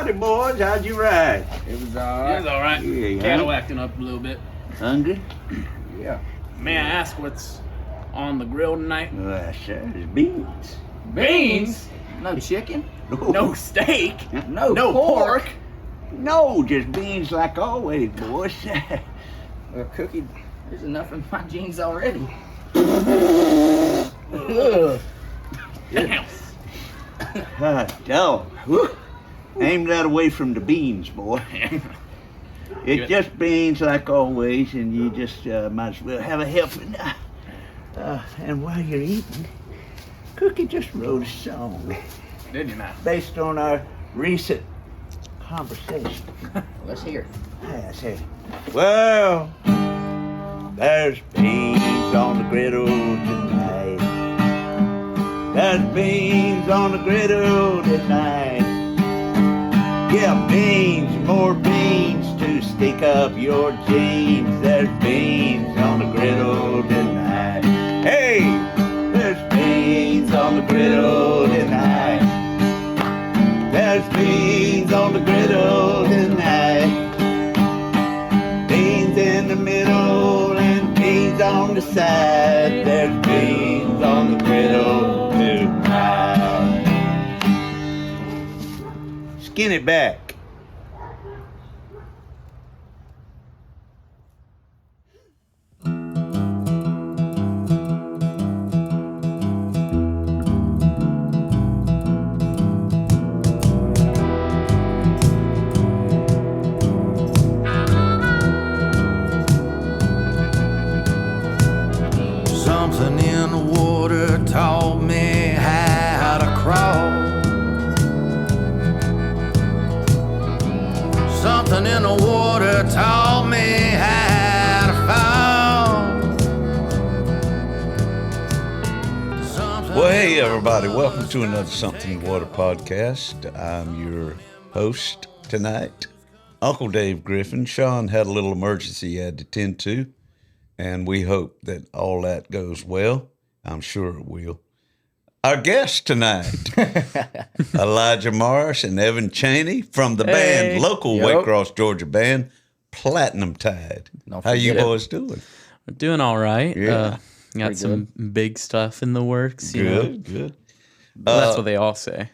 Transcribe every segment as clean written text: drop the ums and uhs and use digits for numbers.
Howdy, boys. How'd you ride? It was all right. It was all right. Yeah, Cattle acting up a little bit. Hungry? Yeah. May I ask what's on the grill tonight? Well, sure, there's beans. Beans? No chicken? No steak? No pork? No, just beans like always, boys. Well, Cookie, there's enough in my jeans already. Damn. Dog. Whew. Aim that away from the beans, boy. It's just beans like always, and you just might as well have a helping. And while you're eating, Cookie just wrote a song Did you not? based on our recent conversation. Let's hear it. Yes, hey. Well, there's beans on the griddle tonight. There's beans on the griddle tonight. Yeah, beans, more beans to stick up your jeans. There's beans on the griddle tonight. Hey, there's beans on the griddle tonight. There's beans on the griddle tonight. Beans in the middle and beans on the side. There's beans on the griddle tonight. Skin it back. Something in the water taught me how to crawl. Something in the water taught me how to fall. Well, hey, everybody. Welcome to another Something in the Water podcast. I'm your host tonight, Uncle Dave Griffin. Sean had a little emergency he had to tend to, and we hope that all that goes well. I'm sure it will. Our guests tonight, Elijah Morris and Evan Chaney from the band, local Waycross, Georgia band, Platinum Tide. How you boys doing? We're doing all right. Yeah. Got some big stuff in the works. Good. Well, that's what they all say.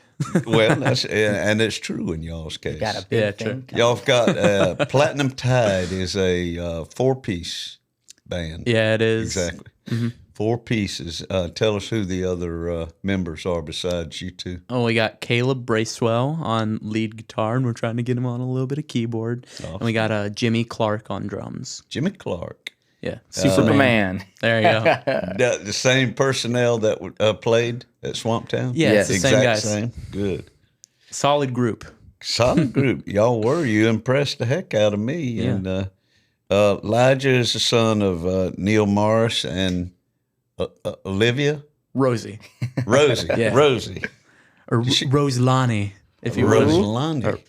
Well, and it's true in y'all's case. Got a big thing. true. Y'all have got Platinum Tide is a four-piece band. Yeah, it is. Exactly. Mm-hmm. 4 pieces. Tell us who the other members are besides you two. Oh, we got Caleb Bracewell on lead guitar, and we're trying to get him on a little bit of keyboard. Awesome. And we got Jimmy Clark on drums. Jimmy Clark. Yeah, Superman. There you go. The same personnel that played at Swamptown? Yeah, it's the same guys. Same. Good. Solid group. Solid group. Y'all were. You impressed the heck out of me. Yeah. And Elijah is the son of Neil Morris and Olivia? Rosie. Rosie. Yeah. Rosie. Or Roselani, if you Roselani. Or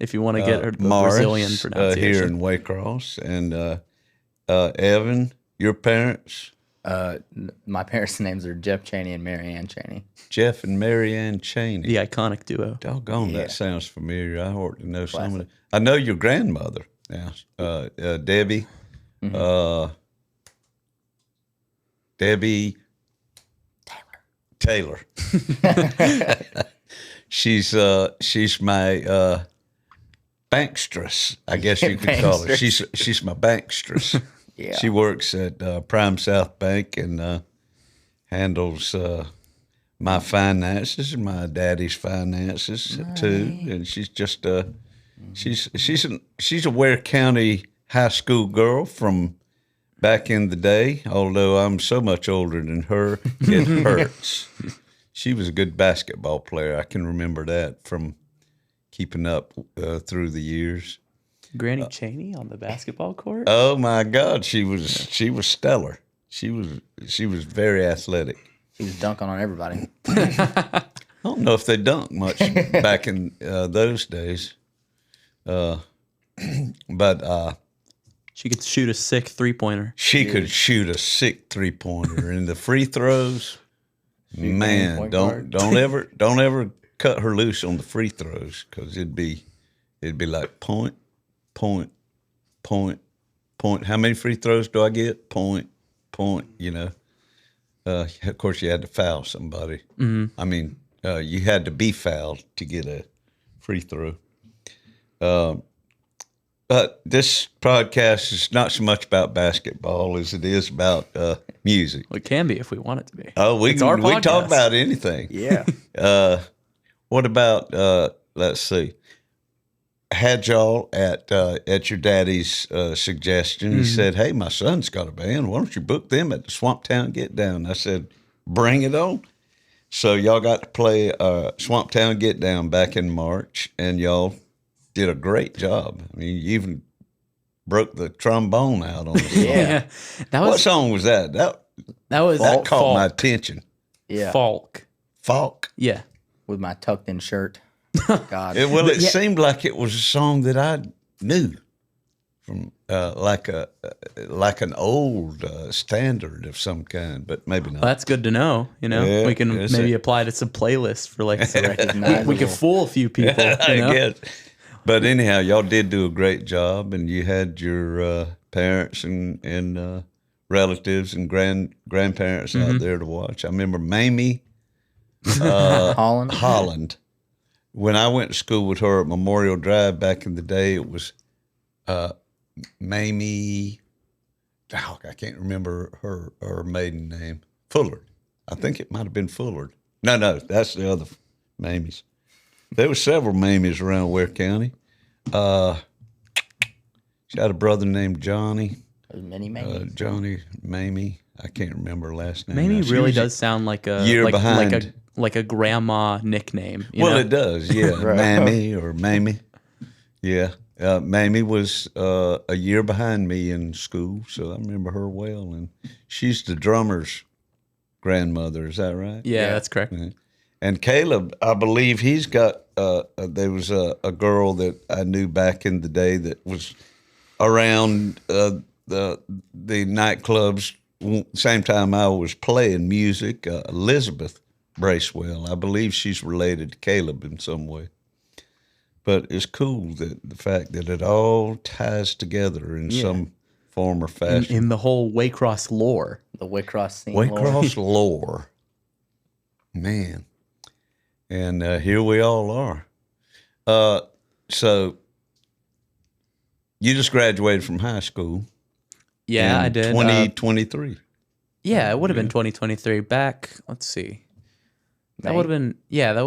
if you want to get her Morris, Brazilian pronunciation. here in Waycross. And Evan, your parents? My parents' names are Jeff Chaney and Mary Ann Chaney. Jeff and Mary Ann Chaney. The iconic duo. Doggone, that sounds familiar. I ought to know some of it. I know your grandmother now, Debbie. Mm-hmm. Debbie Taylor. She's my bankstress, I guess you could call her. She's my bankstress. Yeah. She works at Prime South Bank and handles my finances and my daddy's finances too. And she's just she's a Ware County high school girl from back in the day. Although I'm so much older than her, it hurts. She was a good basketball player. I can remember that from keeping up through the years. Granny Chaney on the basketball court? Oh my God, she was stellar. She was very athletic. She was dunking on everybody. I don't know if they dunked much back in those days, but She could shoot a sick 3-pointer. she could shoot a sick 3-pointer, and the free throws. Man, point don't ever cut her loose on the free throws because it'd be it'd be like point, point, point, point. How many free throws do I get? Point, point. You know. Of course, you had to foul somebody. Mm-hmm. I mean, you had to be fouled to get a free throw. But this podcast is not so much about basketball as it is about music. Well, it can be if we want it to be. Oh, we talk about anything. Yeah. What about let's see? Had y'all at your daddy's suggestion? He said, "Hey, my son's got a band. Why don't you book them at the Swamp Town Get Down?" I said, "Bring it on." So y'all got to play Swamp Town Get Down back in March, and y'all did a great job. I mean, you even broke the trombone out on the song. Yeah. What song was that? That caught my attention. Yeah. Folk. Folk. Yeah. With my tucked in shirt. God. It seemed like it was a song that I knew from like an old standard of some kind, but maybe not. Well, that's good to know. You know, Yeah, we can yes, maybe sir. apply to some playlists for like recognizable. we could fool a few people. I You know? guess. But anyhow, y'all did do a great job, and you had your parents and relatives and grandparents out there to watch. I remember Mamie Holland. When I went to school with her at Memorial Drive back in the day, it was Mamie. Oh, I can't remember her maiden name. Fullard. I think it might have been Fullard. No, that's the other Mamies. There were several Mamies around Ware County. She had a brother named Johnny. There's many Mamies. Johnny Mamie. I can't remember her last name. Maybe now. She really was does sound like a year behind. like a grandma nickname. You Well, know? it does, yeah. Mammy or Mamie. Yeah. Mamie was a year behind me in school, so I remember her well. And she's the drummer's grandmother, is that right? Yeah, that's correct. Yeah. And Caleb, I believe he's got, there was a girl that I knew back in the day that was around the nightclubs, same time I was playing music, Elizabeth Bracewell. I believe she's related to Caleb in some way. But it's cool that the fact that it all ties together in some form or fashion. In the whole Waycross lore. The Waycross scene. Waycross lore. Man. And here we all are. So you just graduated from high school. Yeah, in I did. 2023. Yeah, it would have been 2023. Back, let's see. That May? would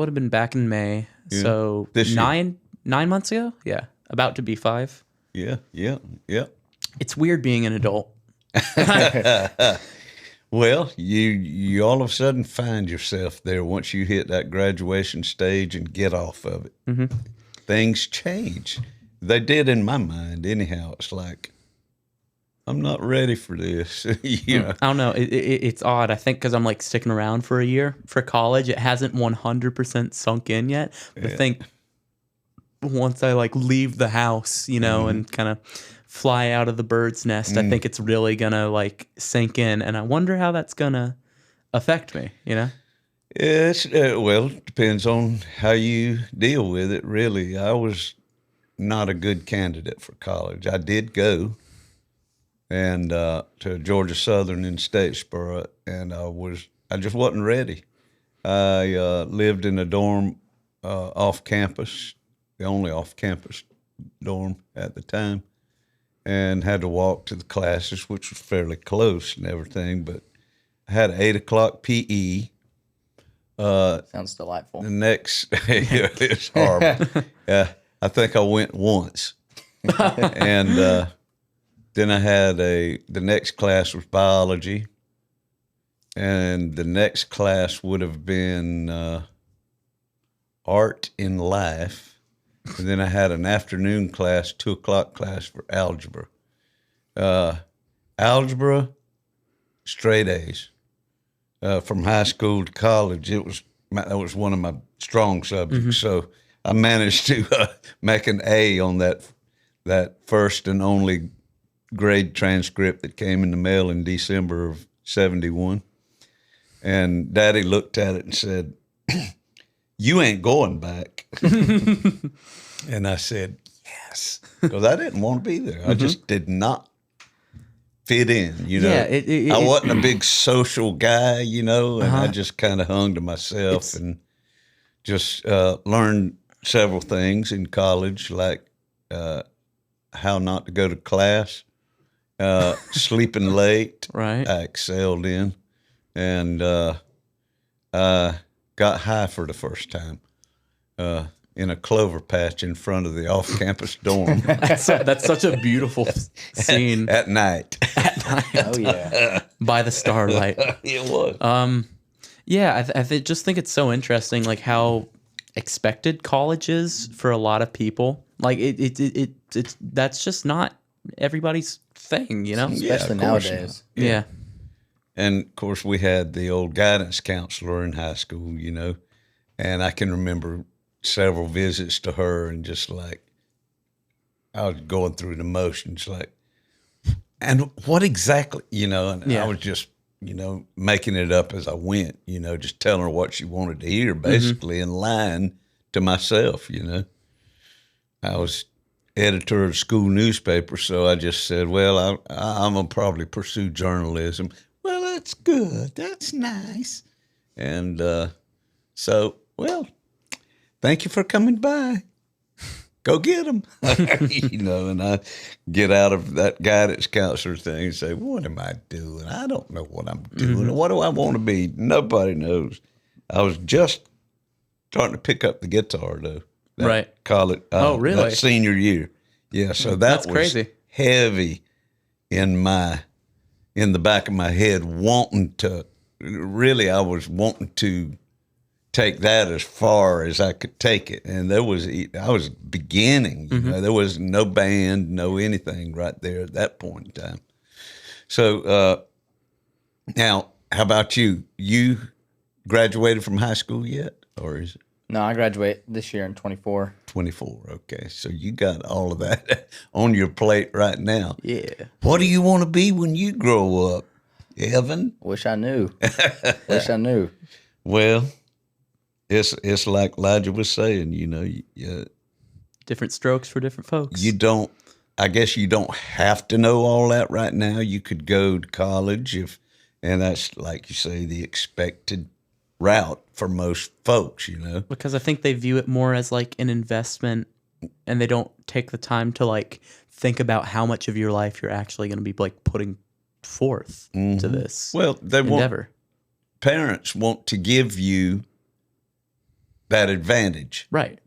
have been back in May. Yeah. So This year. 9 months ago? Yeah. About to be 5. Yeah. It's weird being an adult. Well, you all of a sudden find yourself there once you hit that graduation stage and get off of it. Mm-hmm. Things change. They did in my mind, anyhow. It's like, I'm not ready for this. You know. I don't know. It's odd. I think because I'm like sticking around for a year for college, it hasn't 100% sunk in yet. But I think once I like leave the house, you know, and kind of fly out of the bird's nest, I think it's really gonna like sink in, and I wonder how that's gonna affect me. You know. It's well, it depends on how you deal with it. Really, I was not a good candidate for college. I did go and to Georgia Southern in Statesboro, and I just wasn't ready. I lived in a dorm off campus, the only off campus dorm at the time, and had to walk to the classes, which was fairly close and everything. But I had 8 o'clock PE. Sounds delightful. The next, it's horrible. I think I went once, and then I had the next class was biology, and the next class would have been art in life, and then I had an afternoon class, 2 o'clock class for algebra. Algebra, straight A's. From high school to college, that was one of my strong subjects. So I managed to make an A on that first and only grade transcript that came in the mail in December of 71. And Daddy looked at it and said, you ain't going back. And I said, yes, because I didn't want to be there. I just did not fit in, you know. Yeah, I wasn't a big social guy, you know, and I just kind of hung to myself and just learned several things in college, like how not to go to class, sleeping late. Right. I excelled in, and got high for the first time in a clover patch in front of the off-campus dorm That's such a beautiful scene at night. Oh yeah. by the starlight. It was. Yeah, I just think it's so interesting, like how expected college is for a lot of people. Like it's that's just not everybody's thing, you know. Yeah, Especially of course nowadays. Yeah. And of course, we had the old guidance counselor in high school, you know, and I can remember several visits to her, and just like I was going through the motions, like, and what exactly, you know, and I was just, you know, making it up as I went, you know, just telling her what she wanted to hear, basically, and lying to myself, you know. I was editor of the school newspaper, so I just said, well, I'm going to probably pursue journalism. Well, that's good. That's nice. And so, well, thank you for coming by. Go get them. You know, and I get out of that guidance counselor thing and say, what am I doing? I don't know what I'm doing. What do I want to be? Nobody knows. I was just starting to pick up the guitar, though. Right. College. Oh, really? That senior year. Yeah, so That's was crazy. heavy in the back of my head, wanting to, really, I was wanting to take that as far as I could take it. And I was beginning, you know, there was no band, no anything right there at that point in time. So now, how about you? You graduated from high school yet, or is it No, I graduate this year in 24. 24? Okay, so you got all of that on your plate right now. Yeah. What do you want to be when you grow up, Evan? Wish I knew. Wish I knew. Well, it's like Elijah was saying, you know, Different strokes for different folks. I guess you don't have to know all that right now. You could go to college and that's, like you say, the expected route for most folks, you know. Because I think they view it more as like an investment, and they don't take the time to like think about how much of your life you're actually going to be like putting forth to this Well, endeavor. Parents want to give you that advantage. Right.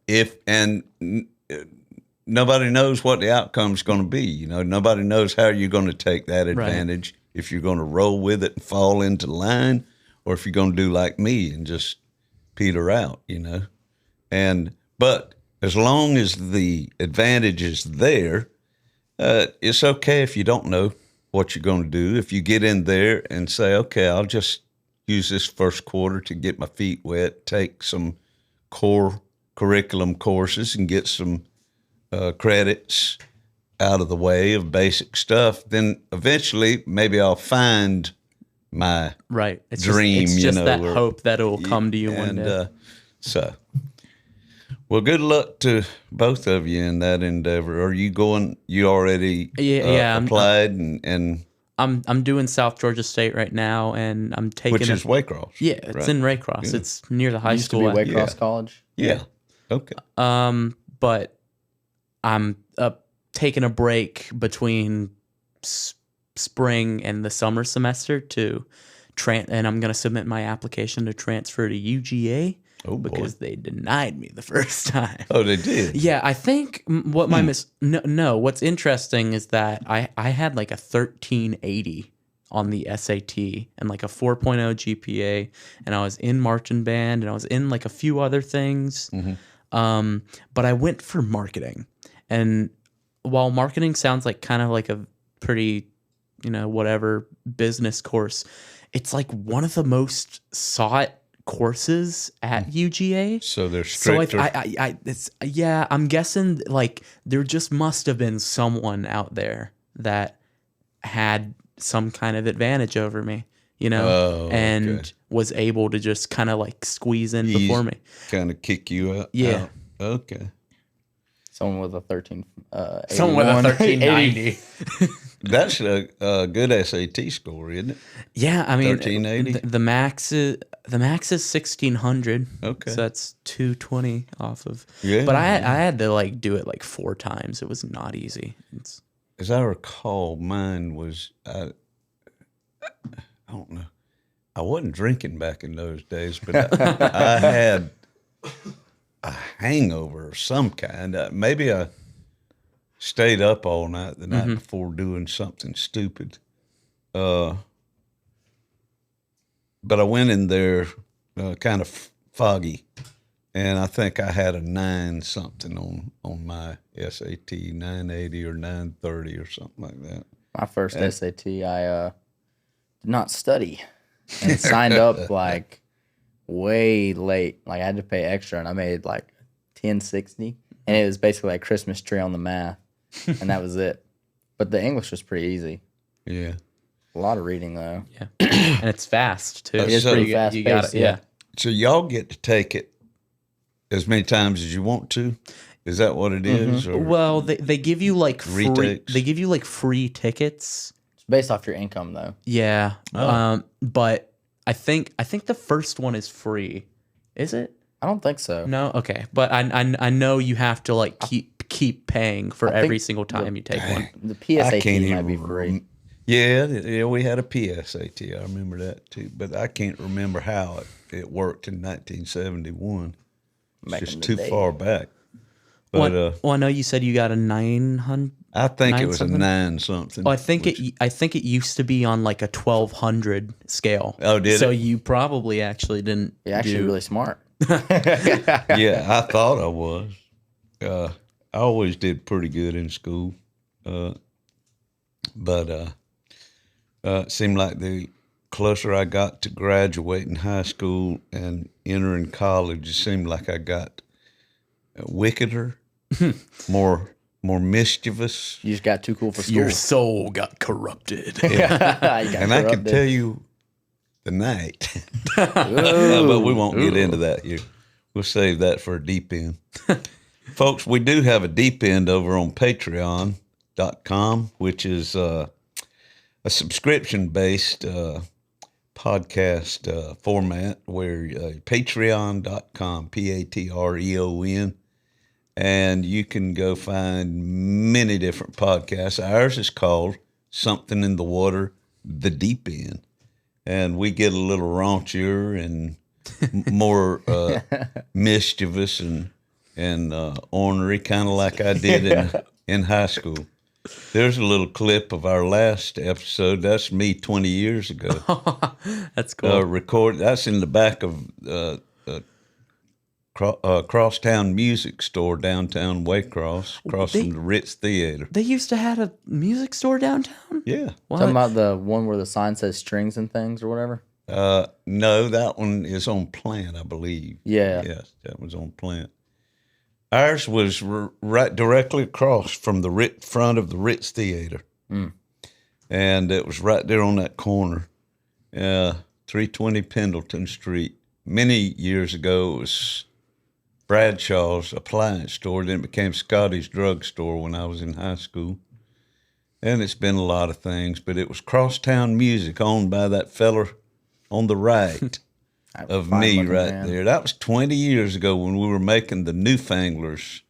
Nobody knows what the outcome's going to be. You know, nobody knows how you're going to take that advantage, if you're going to roll with it and fall into line, or if you're going to do like me and just peter out, you know. But as long as the advantage is there, it's okay if you don't know what you're going to do. If you get in there and say, okay, I'll just use this first quarter to get my feet wet, take some core curriculum courses and get some credits out of the way of basic stuff, then eventually maybe I'll find my dream, it's just you know, that hope that it will come to you one day. Well, good luck to both of you in that endeavor. Are you going? You already applied and I'm doing South Georgia State right now, and I'm taking which is Waycross. Yeah, it's right? in Waycross. Yeah. It's near the high Used school. to be Waycross College. Yeah. Okay. But I'm taking a break between spring and the summer semester and I'm going to submit my application to transfer to UGA because they denied me the first time. Oh, they did? Yeah, I think what my what's interesting is that I had like a 1380 on the SAT and like a 4.0 GPA, and I was in marching band and I was in like a few other things. But I went for marketing. And while marketing sounds like kind of like a pretty, whatever business course, it's like one of the most sought courses at UGA. So they're stricter. So I'm guessing like there just must have been someone out there that had some kind of advantage over me. and was able to just kind of like squeeze in before me. Kind of kick you out. Yeah. Out. Okay. Someone with a 1390. That's a good SAT score, isn't it? Yeah, I mean, 1380? the max is 1600. Okay. So that's 220 off of. Yeah. But I had to like do it like 4 times. It was not easy. As I recall, mine was I don't know. I wasn't drinking back in those days, but I had a hangover of some kind. Maybe I stayed up all night the night before doing something stupid. But I went in there kind of foggy, and I think I had a 9 something on my SAT, 980 or 930 or something like that. My first SAT, I did not study and signed up like way late. Like I had to pay extra, and I made like $10.60, and it was basically like Christmas tree on the math, and that was it. But the English was pretty easy. Yeah. A lot of reading though. Yeah, and it's fast too. It is pretty fast. You got it. Yeah. So y'all get to take it as many times as you want to. Is that what it is? Or Well, they give you like free. Retakes? They give you like free tickets. It's based off your income though. Yeah. Oh. But I think the first one is free. Is it? I don't think so. No. Okay. But I know you have to like keep paying for I think every single time you take one. The I PSAT can't might be even free. Yeah, we had a PSAT. I remember that too, but I can't remember how it worked in 1971. It's Back just in the too day. far back. But Well, I know you said you got a 900. I think it 9 was something? a 9 something. Oh, I think it used to be on like a 1200 scale. Oh, did so it? you probably actually didn't. You're actually do- really smart. Yeah, I thought I was. I always did pretty good in school, but it seemed like the closer I got to graduating high school and entering college, it seemed like I got wickeder, more mischievous. You just got too cool for school. Your soul got corrupted. And I can tell you the night, but we won't get into that here. We'll save that for a deep end. Folks, we do have a deep end over on patreon.com, which is a subscription-based podcast format where patreon.com, Patreon, and you can go find many different podcasts. Ours is called Something in the Water, The Deep End. And we get a little raunchier and more mischievous and ornery, kind of like I did in high school. There's a little clip of our last episode. That's me 20 years ago. That's cool. That's in the back of Crosstown Music Store, downtown Waycross, across from the Ritz Theater. They used to have a music store downtown. Yeah. What? Talking about the one where the sign says strings and things or whatever? No, that one is on Plant, I believe. Yeah. Yes, that was on Plant. Ours was right directly across from the front of the Ritz Theater. And it was right there on that corner, 320 Pendleton Street. Many years ago, it was Bradshaw's appliance store. Then it became Scotty's drugstore when I was in high school. And it's been a lot of things, but it was Crosstown Music, owned by that feller on the right of me right there. That was 20 years ago when we were making the Newfanglers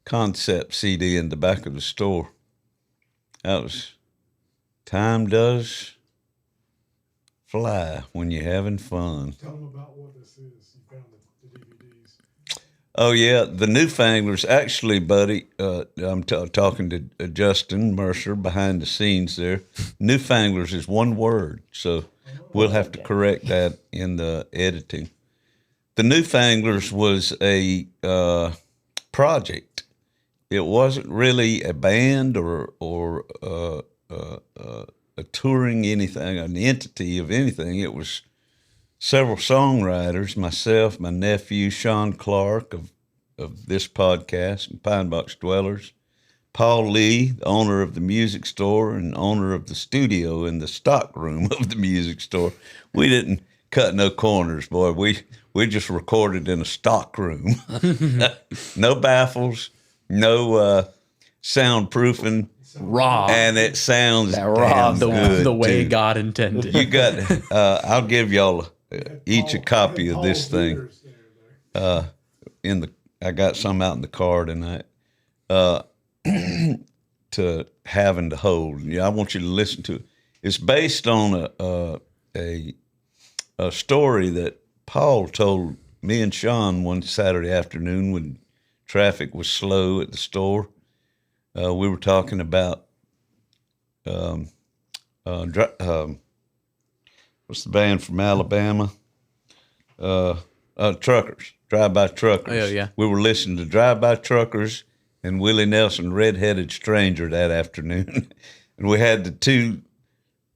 concept CD in the back of the store. That was, time does fly when you're having fun. Tell them about what this is. You found the DVDs. Oh, yeah, the Newfanglers. Actually, buddy, I'm talking to Justin Mercer behind the scenes there. Newfanglers is one word, so we'll have to correct that in the editing. The Newfanglers was a project. It wasn't really a band or a touring anything, an entity of anything. It was several songwriters, myself, my nephew, Sean Clark of this podcast, and Pine Box Dwellers, Paul Lee, the owner of the music store and owner of the studio in the stock room of the music store. We didn't cut no corners, boy. We just recorded in a stock room. No baffles, no soundproofing. Raw. And it sounds That raw damn the- good, the way too. God intended. You got, I'll give y'all each a copy of this Paul thing. Beers there, though. I got some out in the car tonight. To having to hold. Yeah, I want you to listen to it. It's based on a story that Paul told me and Sean one Saturday afternoon when traffic was slow at the store. We were talking about what's the band from Alabama? Truckers, Drive-By Truckers. Oh, yeah. We were listening to Drive-By Truckers and Willie Nelson, Red-Headed Stranger that afternoon. And we had the two.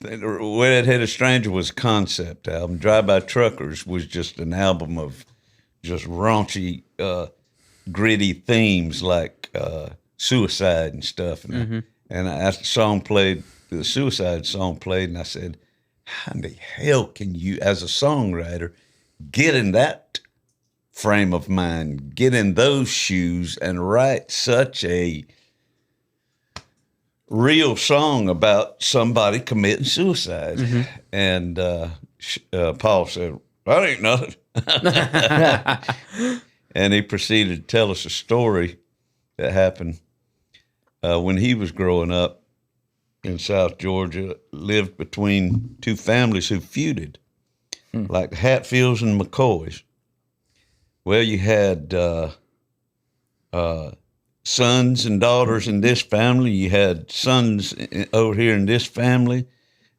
Red-Headed Stranger was a concept album. Drive-By Truckers was just an album of just raunchy, gritty themes like suicide and stuff. And, the song played, the suicide song played, and I said, how in the hell can you, as a songwriter, get in that frame of mind, get in those shoes and write such a real song about somebody committing suicide? And Paul said, that ain't nothing. And he proceeded to tell us a story that happened when he was growing up in South Georgia, lived between two families who feuded, like Hatfields and McCoys. Well, you had sons and daughters in this family. You had sons over here in this family.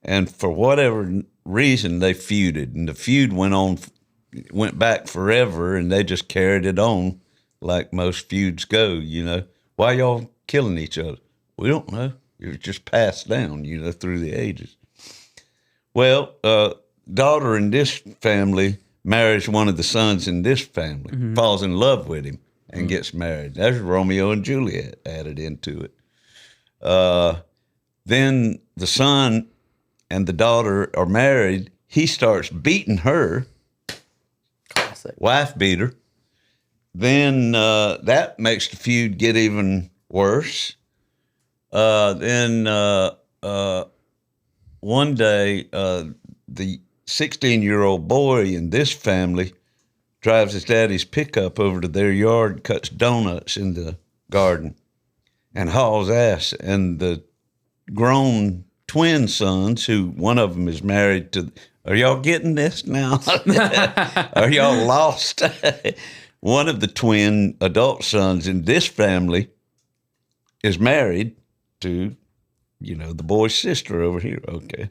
And for whatever reason, they feuded. And the feud went back forever, and they just carried it on like most feuds go, you know. Why y'all killing each other? We don't know. It was just passed down, you know, through the ages. Well, daughter in this family marries one of the sons in this family, falls in love with him, and gets married. There's Romeo and Juliet added into it. Then the son and the daughter are married. He starts beating her, Classic. wife beater. Then that makes the feud get even worse. Then one day, the 16-year-old boy in this family drives his daddy's pickup over to their yard, cuts donuts in the garden, and hauls ass. And the grown twin sons, who one of them is married to, are y'all getting this now? Are y'all lost? One of the twin adult sons in this family is married to, you know, the boy's sister over here. Okay.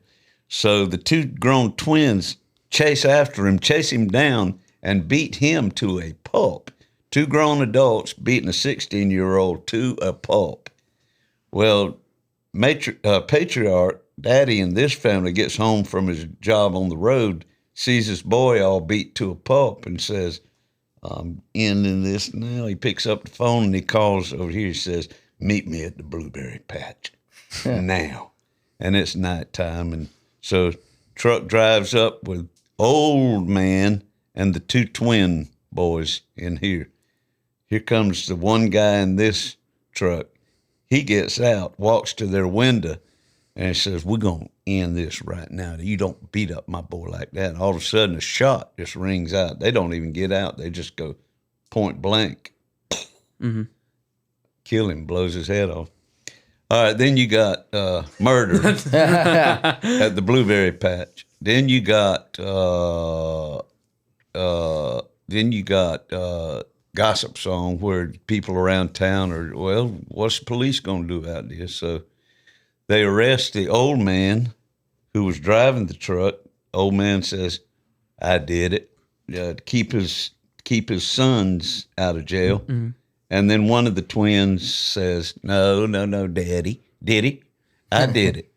So the two grown twins chase after him, chase him down, and beat him to a pulp. Two grown adults beating a 16-year-old to a pulp. Well, patriarch, daddy in this family, gets home from his job on the road, sees his boy all beat to a pulp, and says, I'm ending this now. He picks up the phone and he calls over here. He says, meet me at the blueberry patch now. And it's nighttime. And so truck drives up with old man and the two twin boys in here. Here comes the one guy in this truck. He gets out, walks to their window, and he says, we're going to end this right now. You don't beat up my boy like that. And all of a sudden, a shot just rings out. They don't even get out. They just go point blank. Kill him, blows his head off. All right, then you got murder at the blueberry patch. Then you got gossip song where people around town are, well, what's the police going to do about this? So they arrest the old man who was driving the truck. Old man says, I did it, to keep his sons out of jail. And then one of the twins says, no, daddy, did he? I did it.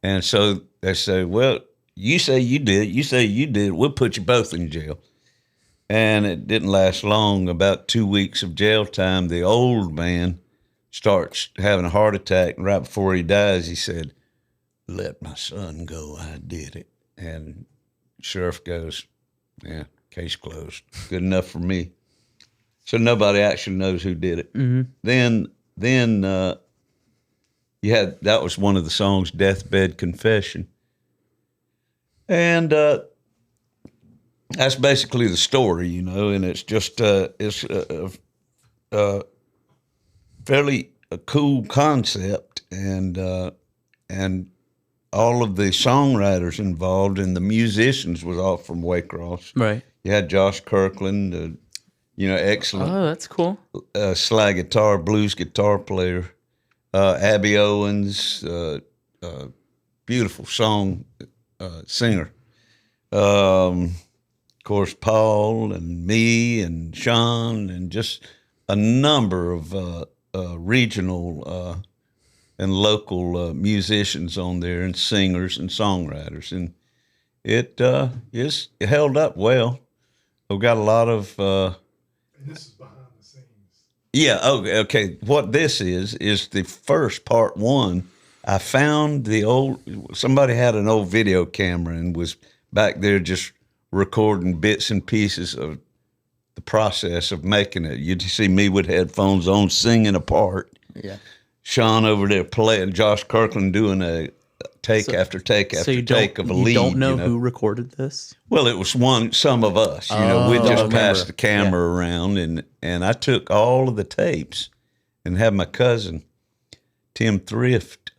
And so they say, well, you say you did it. You say you did it. We'll put you both in jail. And it didn't last long. About 2 weeks of jail time, the old man starts having a heart attack. And right before he dies, he said, "Let my son go. I did it." And sheriff goes, "Yeah, case closed. Good enough for me." So nobody actually knows who did it. Then you had, that was one of the songs, "Deathbed Confession," and that's basically the story, you know. And it's just it's fairly a cool concept, and all of the songwriters involved and the musicians was all from Waycross. Right. You had Josh Kirkland, excellent Oh, that's cool. slide guitar, blues guitar player. Abby Owens, beautiful song singer. Of course, Paul and me and Sean and just a number of regional and local musicians on there, and singers and songwriters, and it held up well. We've got a lot of. And this is behind the scenes. Yeah. Okay. What this is the first part one. I found somebody had an old video camera and was back there just recording bits and pieces of the process of making it. You'd see me with headphones on singing a part. Yeah. Sean over there playing, Josh Kirkland doing a take after take after take of a lead. You don't know who recorded this? Well, it was some of us. We just passed the camera around, and I took all of the tapes and had my cousin Tim Thrift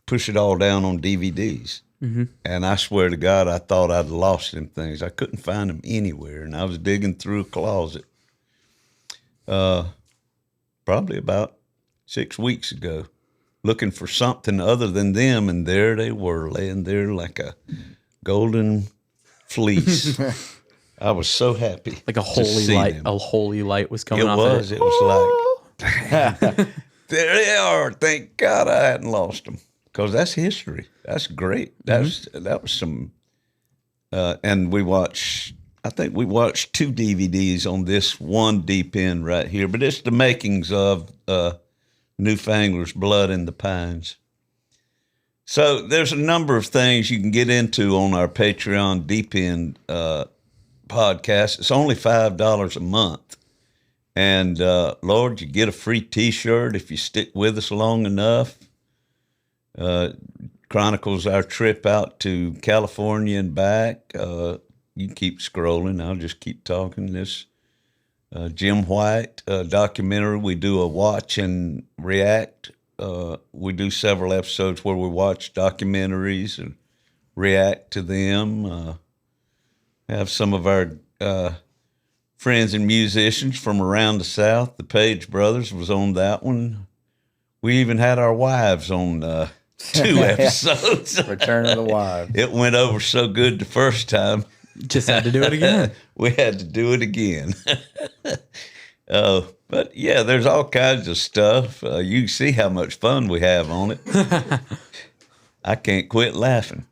push it all down on DVDs. Mm-hmm. And I swear to God, I thought I'd lost them things. I couldn't find them anywhere, and I was digging through a closet. Probably about 6 weeks ago, looking for something other than them, and there they were, laying there like a golden fleece. I was so happy. Like a holy light. Them. A holy light was coming off of it. It was like, there they are. Thank God I hadn't lost them, because that's history. That's great. That was some. And I think we watched 2 DVDs on this one deep end right here, but it's the makings of Newfangler's Blood in the Pines. So there's a number of things you can get into on our Patreon Deep End podcast. It's only $5 a month. And Lord, you get a free T-shirt if you stick with us long enough. Chronicles our trip out to California and back. You can keep scrolling. I'll just keep talking. This Jim White documentary, we do a watch and react. We do several episodes where we watch documentaries and react to them. Have some of our friends and musicians from around the South. The Page Brothers was on that one. We even had our wives on 2 episodes. Return of the Wives. It went over so good the first time. Just had to do it again. We had to do it again. But yeah, there's all kinds of stuff. You can see how much fun we have on it. I can't quit laughing.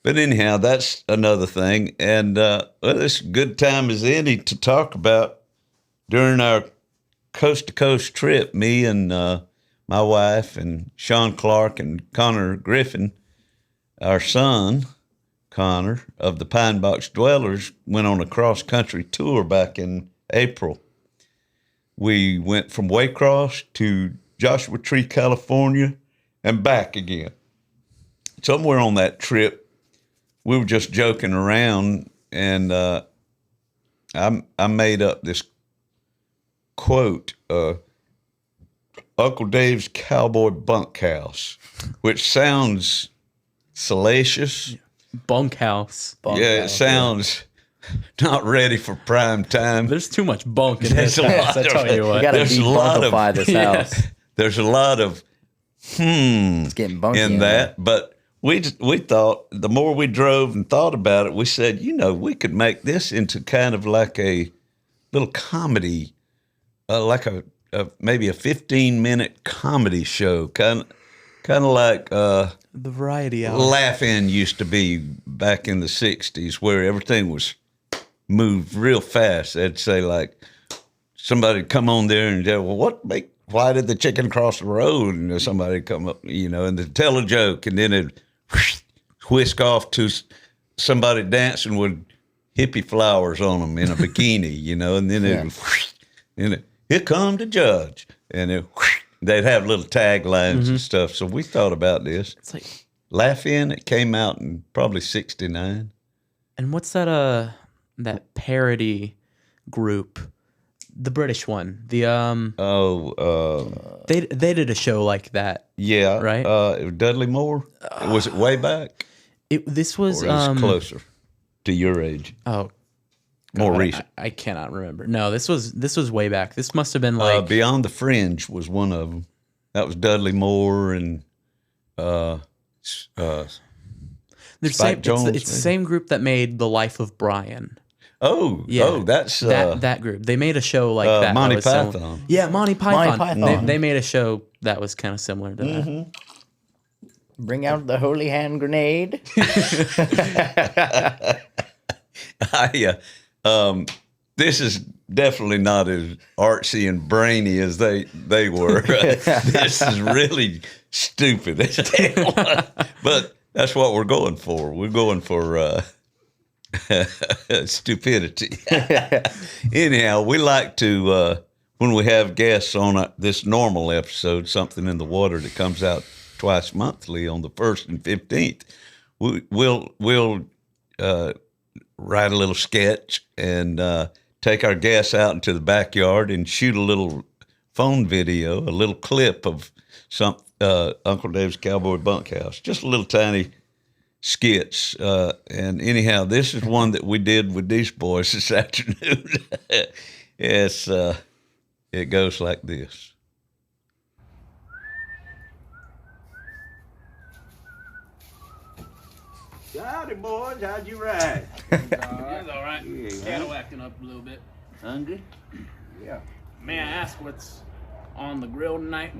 But anyhow, that's another thing. And it's a good time as any to talk about during our coast-to-coast trip, me and my wife and Sean Clark and Connor Griffin, our son, Connor, of the Pine Box Dwellers, went on a cross-country tour back in April. We went from Waycross to Joshua Tree, California, and back again. Somewhere on that trip, we were just joking around, and I made up this quote, Uncle Dave's Cowboy Bunkhouse, which sounds salacious. Bunkhouse. Yeah, it sounds not ready for prime time. There's too much bunk in this house, I tell you what. You got to debunkify this house. There's a lot of It's getting bunky in that, but we thought the more we drove and thought about it, we said, we could make this into kind of like a little comedy, like a maybe a 15-minute comedy show, kind of like the variety hour. Laugh-In used to be back in the 60s, where everything was moved real fast. They'd say like somebody come on there and say, well, why did the chicken cross the road? And somebody come up, and they tell a joke, and then it whisk off to somebody dancing with hippie flowers on them in a bikini, and then here come the judge, and they'd have little taglines and stuff. So we thought about this. It's like, Laugh In, it came out in probably 69. and what's that parody group? The British one. The they did a show like that. Yeah. Right? It was Dudley Moore. Was it way back? This was Or it was closer to your age? oh, More God, recent. I cannot remember. No, this was way back. This must have been like Beyond the Fringe was one of them. That was Dudley Moore and Spike Jones. It's the same group that made The Life of Brian. Oh, Yeah, that's that group. They made a show like that. Monty that was similar. Python. Yeah, Monty Python. Python. They made a show that was kind of similar to that. Bring out the holy hand grenade. This is definitely not as artsy and brainy as they were. This is really stupid. But that's what we're going for. We're going for stupidity. Anyhow, we like to, when we have guests on this normal episode, Something in the Water, that comes out twice monthly on the 1st and 15th, we'll write a little sketch and take our guests out into the backyard and shoot a little phone video, a little clip of Uncle Dave's Cowboy Bunkhouse, just a little tiny skits. And anyhow, this is one that we did with these boys this afternoon. It goes like this. Howdy, boys. How'd you ride? It's all right. Cattle acting up a little bit. Hungry? Yeah. May I ask what's on the grill tonight?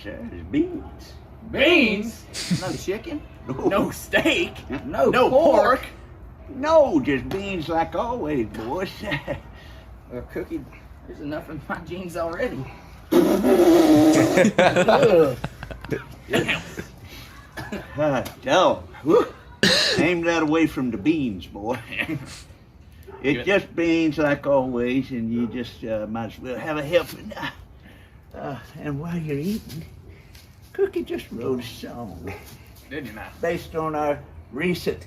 Sure, it's beans. Beans? No chicken? No steak? No, No pork? No, just beans like always, boys. Well, Cookie, there's enough in my jeans already. Aim that away from the beans, boy. It's just beans like always, and you just might as well have a helping. And while you're eating, Cookie just wrote a song Did you not? based on our recent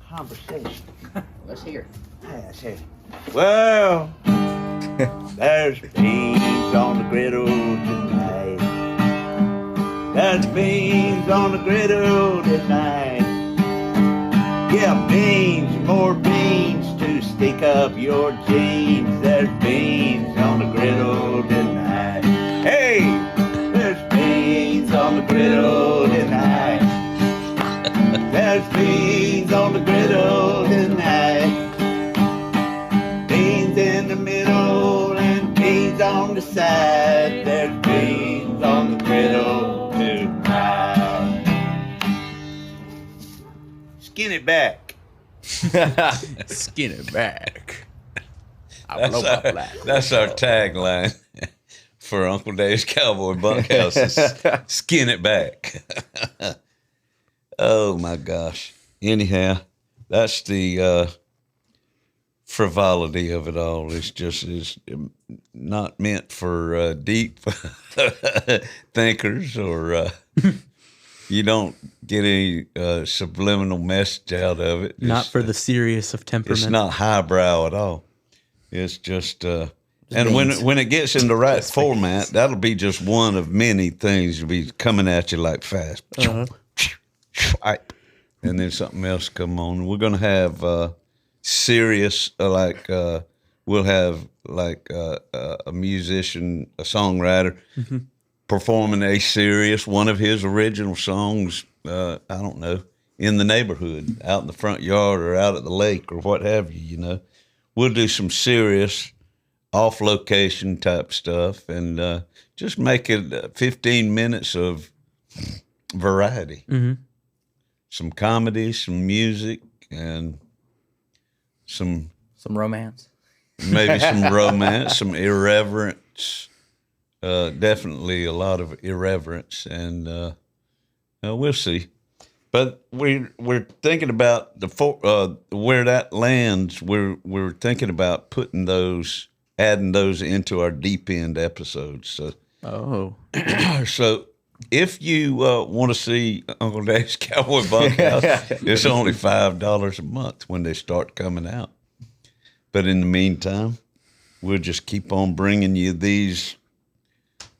conversation. Let's hear it. Yes, yes. Well, there's beans on the griddle tonight. There's beans on the griddle tonight. Yeah, beans, more beans to stick up your jeans. There's beans on the griddle tonight. Hey, there's beans on the griddle tonight. There's beans on the griddle tonight. Beans in the middle and beans on the side. There's beans on the griddle tonight. Skin it back. Skin it back. That's our tagline for Uncle Dave's Cowboy Bunkhouse. Is skin it back. Oh my gosh. Anyhow, that's the frivolity of it all. It's just is not meant for deep thinkers, or you don't get any subliminal message out of it. Not for the serious of temperament. It's not highbrow at all. It's just and beans. when it gets in the right format, that'll be just one of many things that'll be coming at you like fast. And then something else come on. We're gonna have serious we'll have a musician, a songwriter performing a serious one of his original songs. I don't know, in the neighborhood, out in the front yard, or out at the lake, or what have you. You know, we'll do some serious, off location type stuff, and just make it 15 minutes of variety. Some comedy, some music, and some Some romance. maybe some romance, some irreverence. Definitely a lot of irreverence, and we'll see. But we're thinking about where that lands. We're thinking about adding those into our deep end episodes. So, so if you want to see Uncle Dave's Cowboy Bunkhouse, it's only $5 a month when they start coming out. But in the meantime, we'll just keep on bringing you these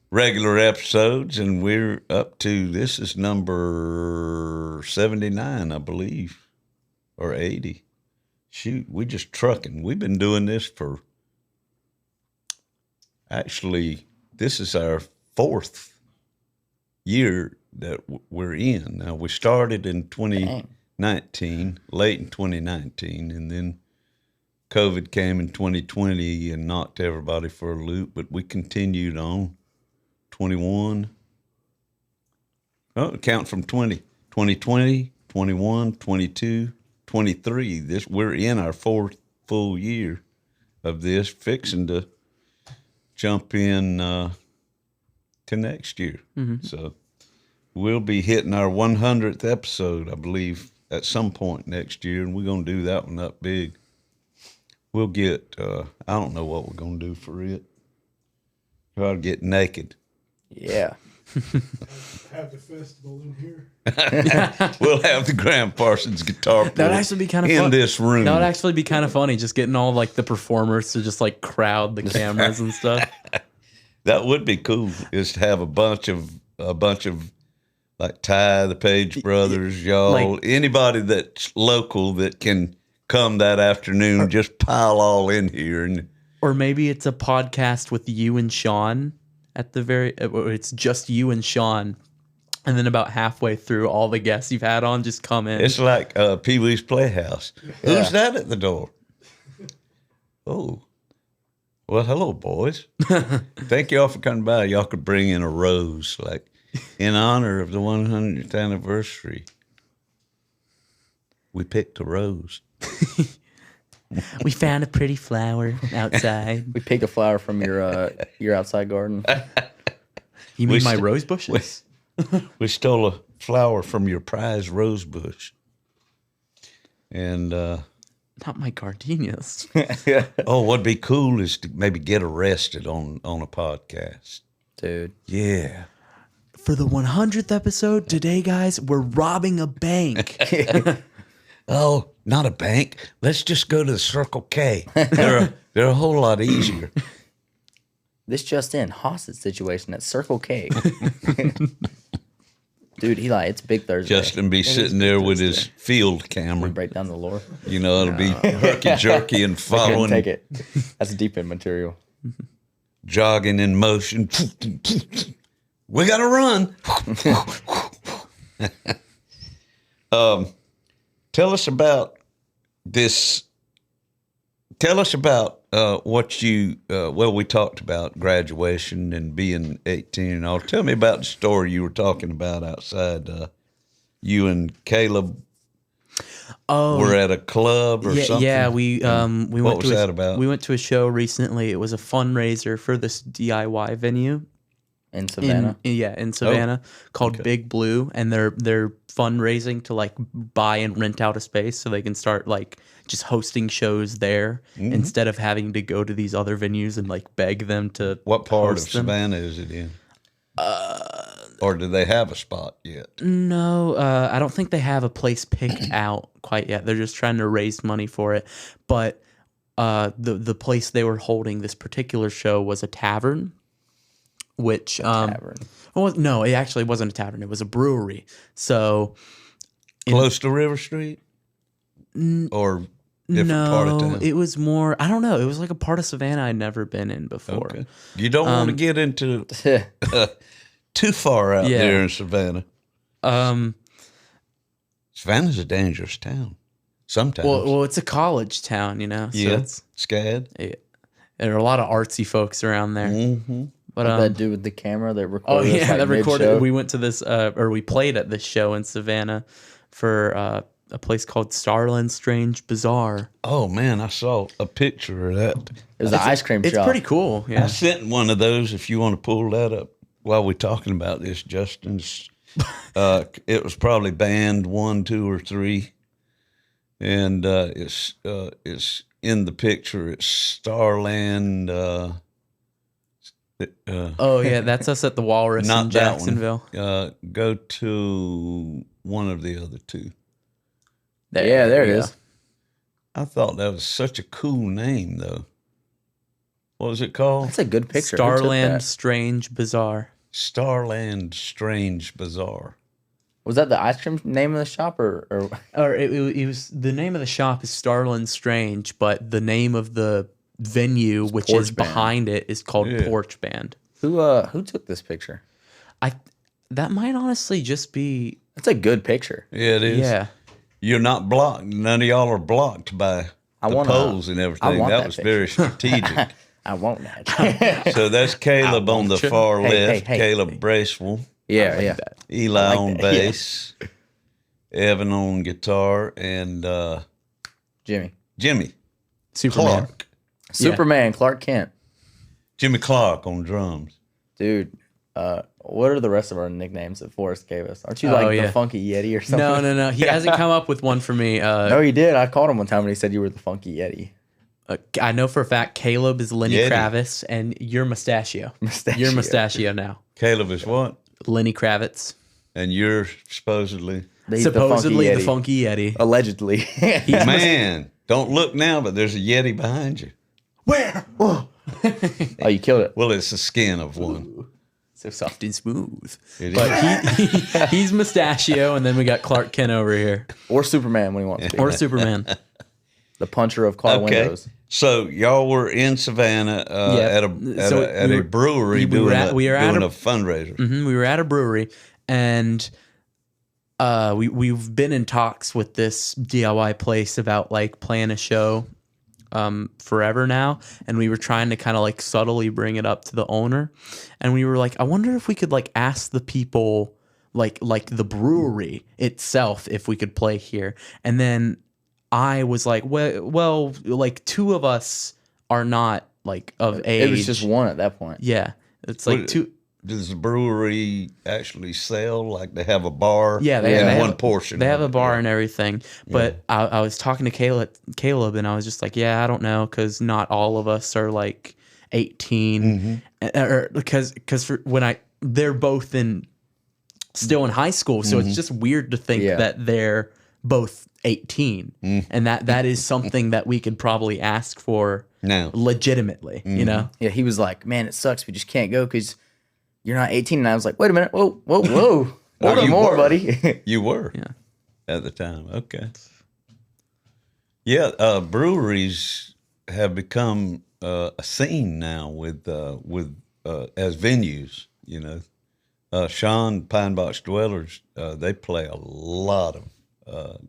regular episodes, and we're up to, this is number 79, I believe, or 80. Shoot, we just trucking. We've been doing this for, actually, this is our 4th year that we're in. Now, we started in 2019, late in 2019, and then COVID came in 2020 and knocked everybody for a loop, but we continued on. 21. Oh, count from 2020, 21, 22, 23. We're in our 4th full year of this, fixing to jump in to next year. So we'll be hitting our 100th episode, I believe, at some point next year, and we're going to do that one up big. We'll get, I don't know what we're going to do for it. Try to get naked. Yeah. Have the festival in here. We'll have the Graham Parsons guitar player That'd actually be kind of in fun. this room. That would actually be kind of funny, just getting all like the performers to just like crowd the cameras and stuff. That would be cool. Is to have a bunch of like Ty, the Page brothers, y'all, like, anybody that's local that can come that afternoon, just pile all in here. And or maybe it's a podcast with you and Sean at the it's just you and Sean. And then about halfway through, all the guests you've had on just come in. it's like Pee Wee's Playhouse. Who's that at the door? Oh, well, hello, boys. Thank y'all for coming by. Y'all could bring in a rose, like in honor of the 100th anniversary. We picked a rose. We found a pretty flower outside. We picked a flower from your outside garden. You mean my st- rose bushes? We stole a flower from your prize rose bush. And, Not my gardenias. what'd be cool is to maybe get arrested on a podcast. Dude. Yeah. For the 100th episode today, guys, we're robbing a bank. Oh, not a bank. Let's just go to the Circle K. They're a whole lot easier. This just in, hostage situation at Circle K. Dude, it's Big Thursday. Justin be sitting there with his field We camera. break down the lore. You know, it'll be herky-jerky and Couldn't following, take it. That's deep end material. jogging in motion. We got to run. Tell us about this. Tell us about what you, we talked about graduation and being 18 and all. Tell me about the story you were talking about outside. You and Caleb were at a club or something? Yeah, we went What was to that about? We went to a show recently. It was a fundraiser for this DIY venue In Savannah. in Savannah called Big Blue, and they're fundraising to like buy and rent out a space so they can start like just hosting shows there instead of having to go to these other venues and like beg them to. What part of host them. Savannah is it in? Or do they have a spot yet? No, I don't think they have a place picked out quite yet. They're just trying to raise money for it. But the place they were holding this particular show was a tavern, which Tavern. well, no, it actually wasn't a tavern. It was a brewery. So Close to River Street? Or different part of town? it was more. I don't know. It was like a part of Savannah I'd never been in before. Okay. You don't want to get into too far out Yeah. there in Savannah. Um, Savannah's a dangerous town. Sometimes. well, it's a college town, you know. So yeah. it's, SCAD. there are a lot of artsy folks around there. Mm-hmm. But that dude with the camera that oh recorded us, yeah, like, that recorded. mid-show. We went to this, or we played at this show in Savannah for a place called Starland Strange Bazaar. Oh man, I saw a picture of that. It was an ice cream It's shop. pretty cool. I Yeah. sent one of those. If you want to pull that up while we're talking about this, Justin's. It was probably band 1, 2, or 3, and it's in the picture. It's Starland. Oh yeah, that's us at the Walrus in Not that Jacksonville. one. Go to one of the other two. There it is. I thought that was such a cool name, though. What was it called? That's a good picture. Who took Starland that? Strange Bazaar. Starland Strange Bazaar. Was that the ice cream name of the shop or Or it was the name of the shop is Starland Strange, but the name of the venue, which Porch is Band. behind it, is called Yeah. Porch Band. who took this picture? That might honestly just be That's a good picture. Yeah, it is. yeah. You're not blocked. None of y'all are blocked by I the wanna- poles and I everything. want That that was very strategic. I want that. So that's Caleb on the want you. far Hey, left. hey. Caleb Bracewell. yeah. Eli like on that, bass. Evan on guitar. And Jimmy. Jimmy Superman. Clark. Superman, Clark Kent. Jimmy Clark on drums. Dude, what are the rest of our nicknames that Forrest gave us? Aren't you Oh, like yeah. the Funky Yeti or something? No. He hasn't come up with one for me. No, he did. I called him one time and he said you were the Funky Yeti. I know for a fact Caleb is Lenny Yeti. Kravitz, and you're Mustachio. Mustachio. You're Mustachio now. Caleb is what? Lenny Kravitz. And you're supposedly. He's Supposedly the Yeti. Funky Yeti. Allegedly. Man, don't look now, but there's a Yeti behind you. Where? Oh. Oh, you killed it. Well, it's the skin of one. So soft and smooth. It But he's Mustachio, and then we got Clark Kent over here. Or Superman when he wants to be. Or Superman. The puncher of car Okay. windows. So y'all were in Savannah Yeah. at So a we were- brewery we were at- we were at doing a- a fundraiser. We were at a brewery, and we've been in talks with this DIY place about like playing a show forever now, and we were trying to kind of like subtly bring it up to the owner, and we were like, I wonder if we could like ask the people like the brewery itself if we could play here. And then I was like, well like 2 of us are not like of age. It was just one at that point. Yeah, it's like What- 2. Does the brewery actually sell? Like they have a bar? Yeah, they and have one portion. They have of a it, bar yeah. and everything. But I was talking to Caleb, and I was just like, yeah, I don't know, because not all of us are like 18, or because they're both still in high school, so it's just weird to think Yeah. that they're both 18, and that is something that we could probably ask for Now. legitimately, you know. Yeah, he was like, man, it sucks. We just can't go because you're not 18. And I was like, wait a minute. Whoa. Order you more, were. buddy. You were at the time. Okay. Yeah, breweries have become a scene now with as venues. You know, Sean Pine Box Dwellers, they play a lot of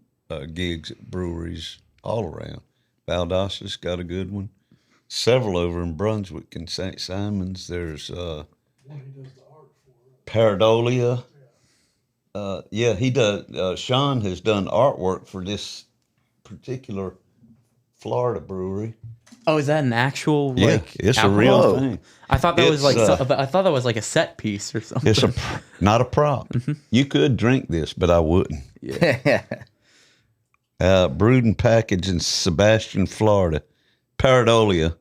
gigs at breweries all around. Valdos's got a good one. Several over in Brunswick and St. Simons. There's Paradolia. Yeah, he does. Sean has done artwork for this particular Florida brewery. Oh, is that an actual Yeah, like? it's a alcohol? real Whoa. thing. I thought that was It's, like I thought that was like a set piece or something. It's not a prop. You could drink this, but I wouldn't. Brewed and packaged in Sebastian, Florida. Paradolia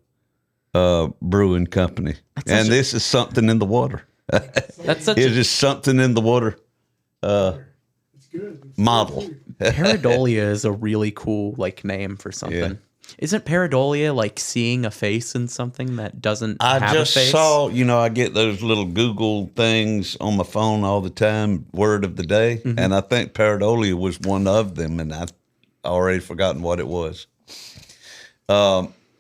Brewing Company. And this is something in the water. That's such It a is something in the water It's good. It's model. Paradolia is a really cool like name for something. Yeah. Isn't Paradolia like seeing a face in something that doesn't I have just a face? saw, I get those little Google things on my phone all the time, word of the day, and I think Paradolia was one of them, and I've already forgotten what it was.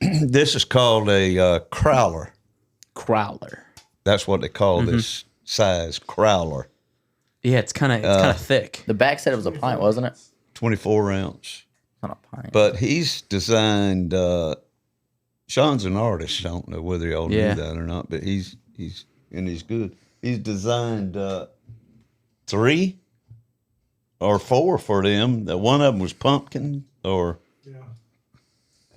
This is called a crowler. Crowler. That's what they call this size, crowler. Yeah, it's kind of thick. The back said it was a pint, wasn't it? 24 ounce. Not a pint. But he's designed, Sean's an artist. I don't know whether y'all Yeah. knew that or not, but he's good. He's designed 3 or 4 for them. One of them was pumpkin,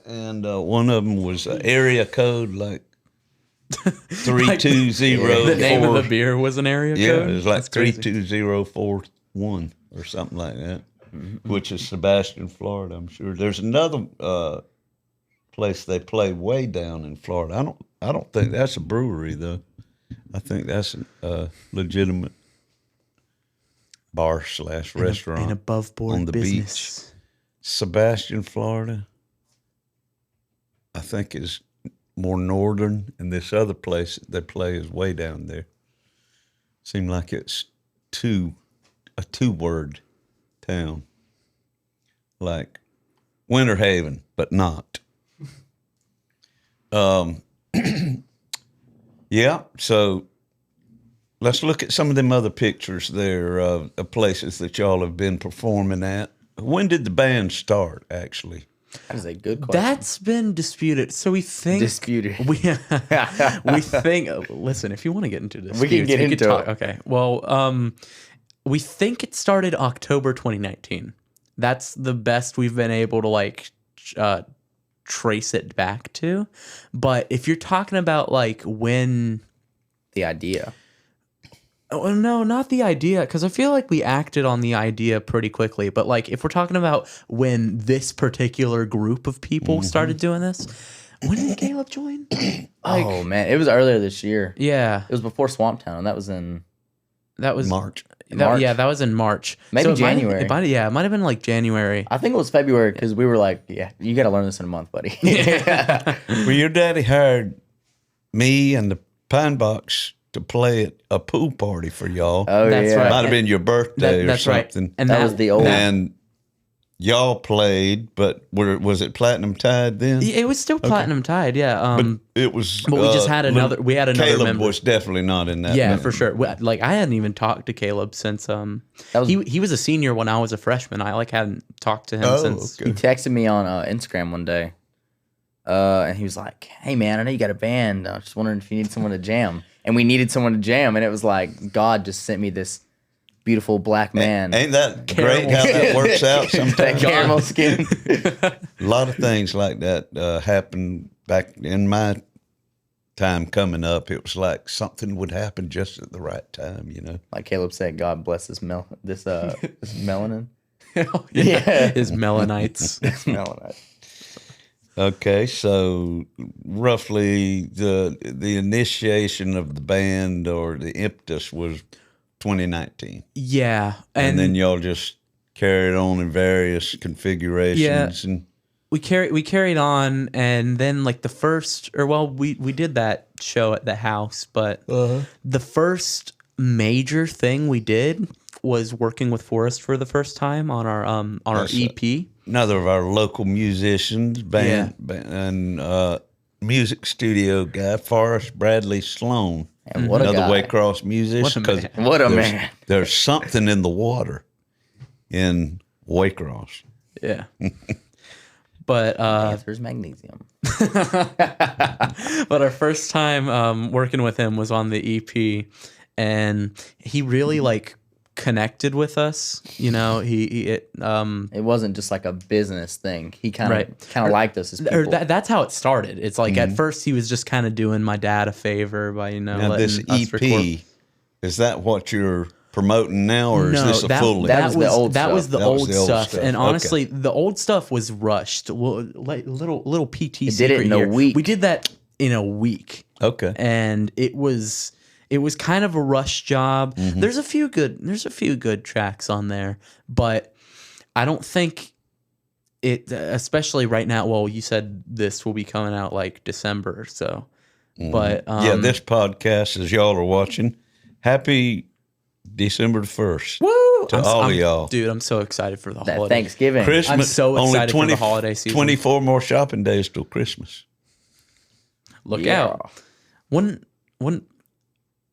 and one of them was area code like 320. The name of the beer was an area Yeah, code? it was like That's crazy. 32041 or something like that, which is Sebastian, Florida. I'm sure there's another place they play way down in Florida. I don't think that's a brewery though. I think that's a legitimate bar / restaurant, An above board on the business. beach. Sebastian, Florida, I think is more northern, and this other place that they play is way down there. Seemed like it's a 2-word town, like Winter Haven, but not. Yeah, so let's look at some of them other pictures there of places that y'all have been performing at. When did the band start, actually? That is a good question. That's been disputed. So we think we think. Listen, if you want to get into this, We can get into it. Okay. Well, we think it started October 2019. That's the best we've been able to like trace it back to. But if you're talking about like when the idea. Oh, no, not the idea, because I feel like we acted on the idea pretty quickly. But like, if we're talking about when this particular group of people started doing this, when did Caleb join? Oh man, it was earlier this year. Yeah, It was before Swamp Town. That was March. Yeah, that was in March. Maybe it January. It might have been like January. I think it was February because we were like, yeah, you got to learn this in a month, buddy. Well, your daddy hired me and the Pine Box to play at a pool party for y'all. Oh, That's yeah. right. Might have been your birthday or That's right. something. And That was the old. And y'all played, but was it Platinum Tide then? It was still platinum tied. Yeah. It was. But we just had another. We had another Caleb member. was definitely not in that. Yeah, band. for sure. Like I hadn't even talked to Caleb since was- he was a senior when I was a freshman. I like hadn't talked to him since. He texted me on Instagram one day, and he was like, "Hey man, I know you got a band. I was just wondering if you need someone to jam." And we needed someone to jam, and it was like God just sent me this beautiful black man. Ain't that great how that works out that sometimes? caramel skin. A lot of things like that happened back in my time coming up. It was like something would happen just at the right time, you know. Like Caleb said, God bless this this melanin. Yeah, his melanites. This melanin. Okay, so roughly the initiation of the band or the impetus was 2019. Yeah, And then y'all just carried on in various configurations. Yeah. And we carried on, and then like we did that show at the house, but the first major thing we did was working with Forrest for the first time on our EP. Another of our local musicians, band and music studio guy, Forrest Bradley Sloan. And what a Another guy. Waycross musician. What a man. 'cause What a there's- man. There's something in the water in Waycross. Yeah. But There's magnesium. but our first time working with him was on the EP, and he really like connected with us. You know, It wasn't just like a business thing. He kind Right. of liked us as people. that's how it started. It's like at first he was just kind of doing my dad a favor by Now, letting this us EP, record. is that what you're promoting now, or is this a full that length? was the old that stuff. was the That was old the old stuff. stuff. And Okay. honestly, the old stuff was rushed. Well, like little PT It did it secret in a here. week. We did that in a week. Okay. And it was kind of a rush job. Mm-hmm. There's a few good tracks on there, but I don't think it, especially right now. Well, you said this will be coming out like December or so, but Yeah, this podcast, as y'all are watching, happy December the 1st. woo to all of y'all. dude. I'm so excited for the that holiday. Thanksgiving. Christmas. I'm so excited for the holiday season. 24 more shopping days till Christmas. Look Yeah. out! Wouldn't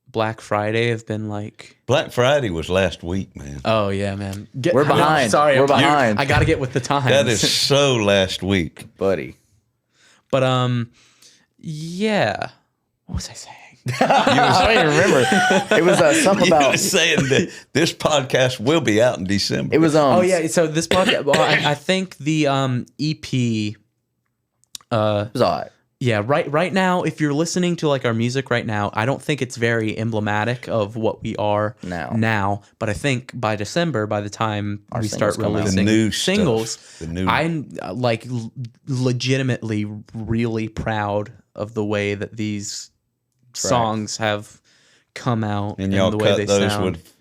Black Friday have been like? Black Friday was last week, man. Oh yeah, man. We're behind. Sorry, We're I'm- behind. I got to get with the times. That is so last week. buddy. But yeah. What was I saying? I don't even remember. It was something You about. were saying that this podcast will be out in December. It was Oh yeah, so this podcast. Well, I think the EP. It was all right. Yeah, right now, if you're listening to like our music right now, I don't think it's very emblematic of what we are now. But I think by December, by the time Our we start singles come out. releasing The new singles, stuff. The new- I'm like legitimately really proud of the way that these songs have come out and y'all the way cut they those sound. with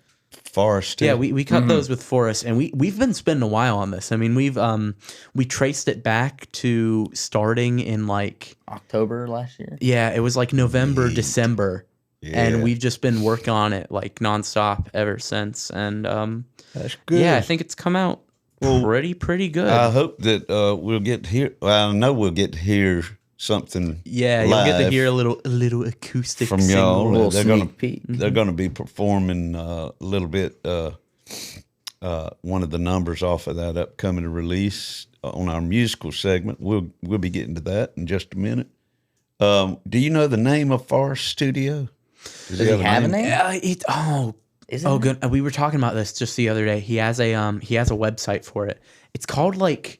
Forrest. Yeah, too? we cut those with Forrest, and we've been spending a while on this. I mean, we traced it back to starting in like October last year. yeah, it was like November, December, Yeah. and we've just been working on it like nonstop ever since. And That's good. yeah, I think it's come out pretty good. I hope that we'll get to hear. Well, I know we'll get to hear something. yeah, you'll get to live hear a little acoustic from single. y'all. A little They're sneak gonna peek. they're gonna be performing a little bit. One of the numbers off of that upcoming release on our musical segment. We'll be getting to that in just a minute. Do you know the name of Forrest Studio? Does he have a name? Isn't it? Good. We were talking about this just the other day. He has a website for it. It's called like,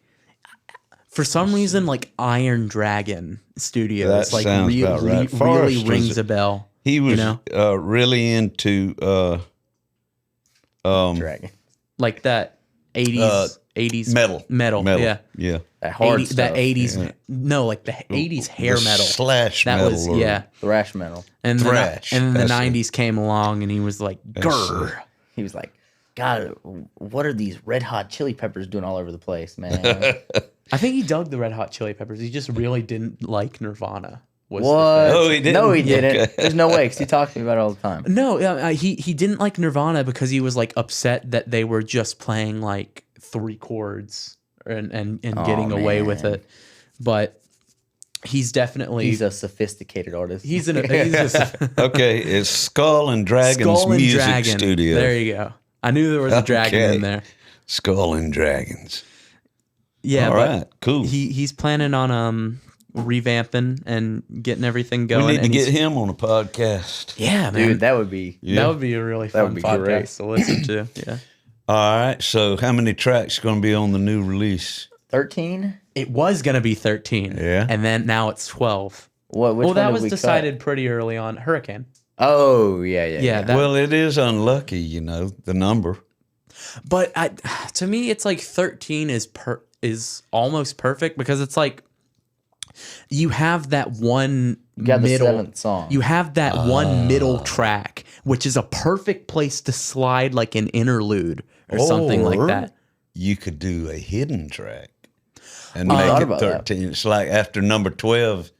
for some reason, like Iron Dragon Studios. That Like sounds about right. really Forrest was- rings a bell. He was You know? really into Dragon. Like that 80s metal. Yeah. Yeah. That hard 80, stuff. that 80s no, like the 80s hair The metal. slash That metal. was or- yeah. Thrash metal. And Thrash, then the that's 90s came along and he was like, grr. He was like, God, what are these Red Hot Chili Peppers doing all over the place, man? I think he dug the Red Hot Chili Peppers. He just really didn't like Nirvana. Was the What? thing. Oh, he didn't? No, he didn't. Okay. There's no way, because he talks to me about it all the time. No, he didn't like Nirvana because he was like upset that they were just playing like 3 chords and getting away with man. it. But he's definitely He's a sophisticated artist. he's a Okay, it's Skull and Dragons Skull and Music Dragon. Studio. There you go. I knew there was a dragon Okay. in there. Skull and Dragons. Yeah, All but right, cool. he's planning on revamping and getting everything going. We need to and get he's- him on a podcast. Yeah, man. Dude, that would be. Yeah. That would be a really That would fun be podcast great. to listen to. Yeah. All right, so how many tracks going to be on the new release? 13? It was going to be 13. Yeah. And then now it's 12. What? Which Well, one that did was we decided pretty early on. Hurricane. cut? Oh, yeah. Yeah, that- Well, it is unlucky, the number. But to me, it's like 13 is almost perfect because it's like you have that one You got the middle 7th song. You have that one middle track, which is a perfect place to slide like an interlude or something like Or that. You could do a hidden track and I make thought it about that. 13. It's like after number 12.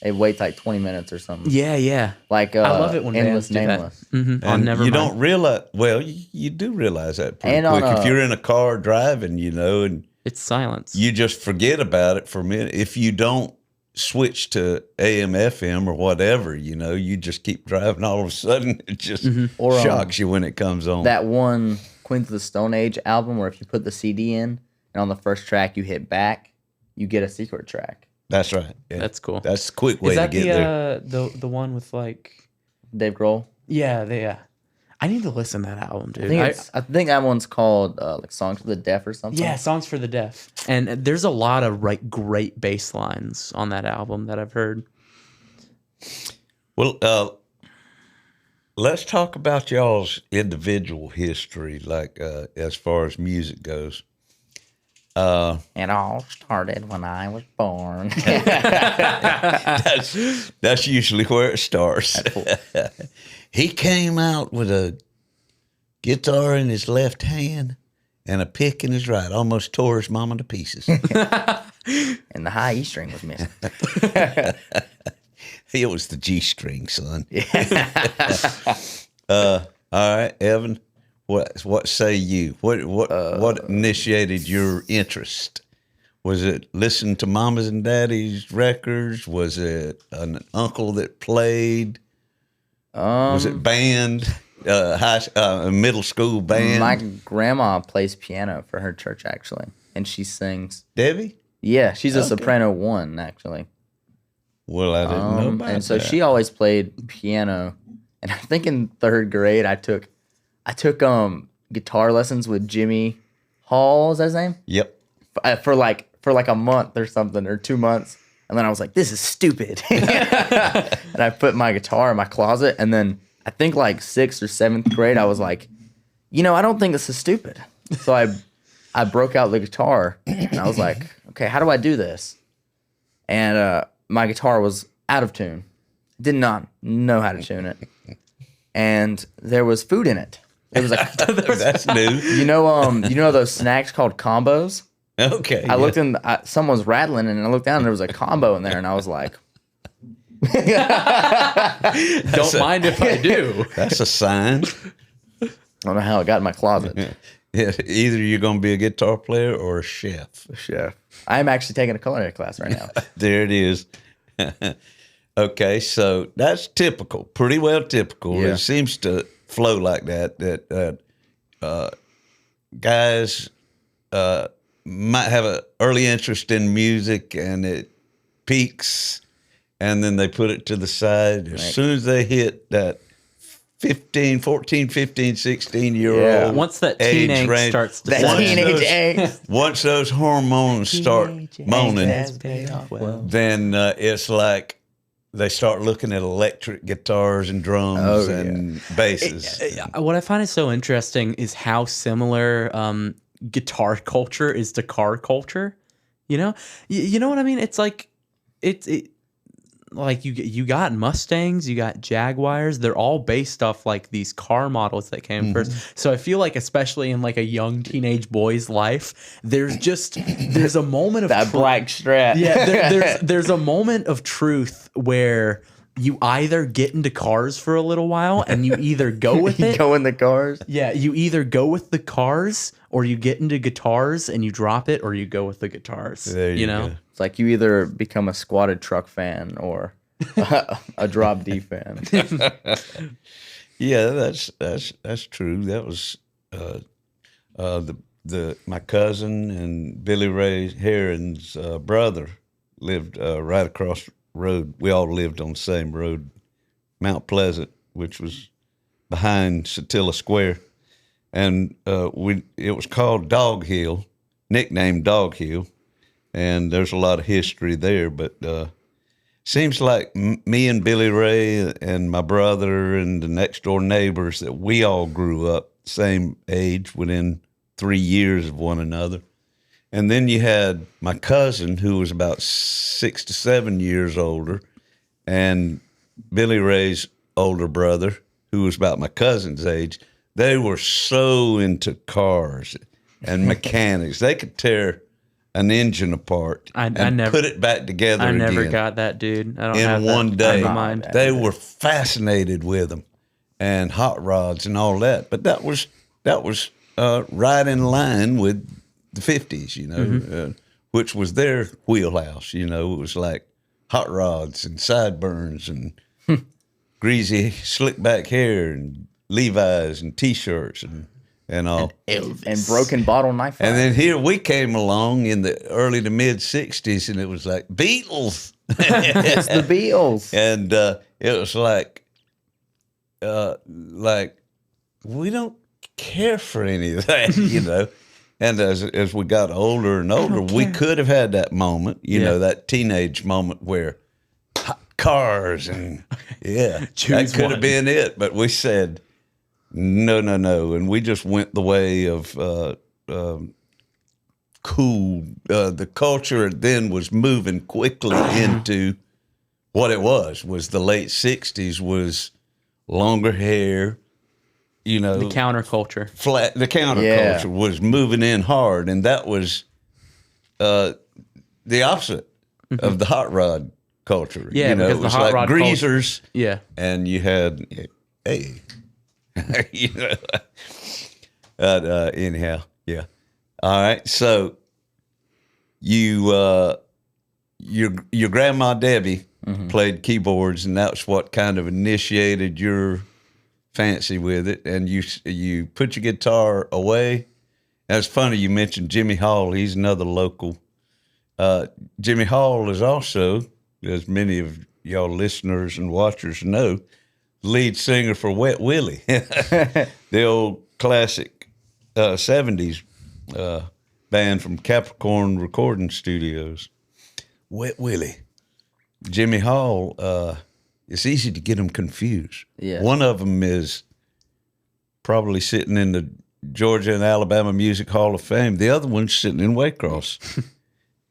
It waits like 20 minutes or something. Yeah. Like I love it when Endless bands do that. Nameless. Mm-hmm. And Never you mind. don't realize, well, you do realize that pretty And quick. on If you're in a car driving, and It's silence. you just forget about it for a minute. If you don't switch to AM, FM, or whatever, you just keep driving. All of a sudden, it just Or, shocks you when it comes on. That one Queens of the Stone Age album where if you put the CD in and on the first track you hit back, you get a secret track. That's right. Yeah. That's cool. That's a quick way Is that to get there. the one with like Dave Grohl. yeah. I need to listen to that album, dude. I think that one's called like Songs for the Deaf or something. Yeah, Songs for the Deaf. And there's a lot of like great bass lines on that album that I've heard. Well, let's talk about y'all's individual history, like as far as music goes. It all started when I was born. That's usually where it starts. He came out with a guitar in his left hand and a pick in his right, almost tore his mama to pieces. And the high E string was missing. It was the G string, son. All right, Evan. What say you? What initiated your interest? Was it listening to mamas and daddy's records? Was it an uncle that played? Was it band? Middle school band? My grandma plays piano for her church, actually. And she sings. Debbie? Yeah, she's a soprano 1, actually. Well, I didn't know about And so that. she always played piano. And I think in 3rd grade I took guitar lessons with Jimmy Hall, is that his name? Yep. For like a month or something, or 2 months. And then I was like, this is stupid. And I put my guitar in my closet. And then I think like 6th or 7th grade, I was like, I don't think this is stupid. So I broke out the guitar and I was like, okay, how do I do this? And my guitar was out of tune. Did not know how to tune it. And there was food in it. It was like That's new. you know those snacks called combos? Okay. I looked in, someone was rattling and I looked down and there was a combo in there and I was like, Don't mind if I do. That's a sign. I don't know how it got in my closet. Yeah, either you're going to be a guitar player or a chef. Chef. I am actually taking a culinary class right now. There it is. Okay, so that's typical, pretty well typical. Yeah. It seems to flow like that. Guys might have an early interest in music, and it peaks, and then they put it to the side. As soon as they hit that 14, 15, 16-year-old Yeah. Once that teen age angst range, starts to That set in. teenage angst. once those hormones start moaning, Well, then it's like they start looking at electric guitars and drums Oh, and basses. what I find is so interesting is how similar guitar culture is to car culture. You know, you know what I mean? It's like like you got Mustangs, you got Jaguars. They're all based off like these car models that came first. So I feel like, especially in like a young teenage boy's life, there's a moment of That black Strat. yeah, there's a moment of truth where you either get into cars for a little while and you either go with You it. go in the cars. Yeah, you either go with the cars or you get into guitars and you drop it, or you go with the guitars. There you know? go. It's like you either become a squatted truck fan or a drop D fan. Yeah, that's true. That was my cousin and Billy Ray Heron's brother lived right across the road. We all lived on the same road, Mount Pleasant, which was behind Satilla Square, and it was called Dog Hill, nicknamed Dog Hill, and there's a lot of history there. But seems like me and Billy Ray and my brother and the next door neighbors, that we all grew up same age, within 3 years of one another. And then you had my cousin, who was about 6 to 7 years older, and Billy Ray's older brother, who was about my cousin's age. They were so into cars and mechanics. They could tear an engine apart and never- put it back together I never again got that, dude. I don't in have one that day. type of mind. They were fascinated with them and hot rods and all that. But that was right in line with the 50s, you know, which was their wheelhouse. You know, it was like hot rods and sideburns and greasy slick back hair and Levi's and T-shirts and all. And broken bottle knife. And then here we came along in the early to mid 60s, and it was like Beatles. It's the Beatles. And it was like we don't care for any of that, you know. And as we got older and older, we could have had that moment, you know, that teenage moment where hot cars and Choose that could one. have been it. But we said no, and we just went the way of cool. The culture then was moving quickly into what it was the late 60s, was longer hair, you know, The counterculture. the counterculture was moving in hard, and that was the opposite of the hot rod culture. Yeah, you know, because it the was hot like rod greasers, Yeah. and you had you know. Anyhow, yeah. All right, so your grandma Debbie played keyboards, and that's what kind of initiated your fancy with it. And you put your guitar away. And it's funny you mentioned Jimmy Hall. He's another local. Jimmy Hall is also as many of y'all listeners and watchers know, lead singer for Wet Willie, the old classic 70s band from Capricorn Recording Studios. Wet Willie. Jimmy Hall, it's easy to get them confused. Yeah. One of them is probably sitting in the Georgia and Alabama Music Hall of Fame. The other one's sitting in Waycross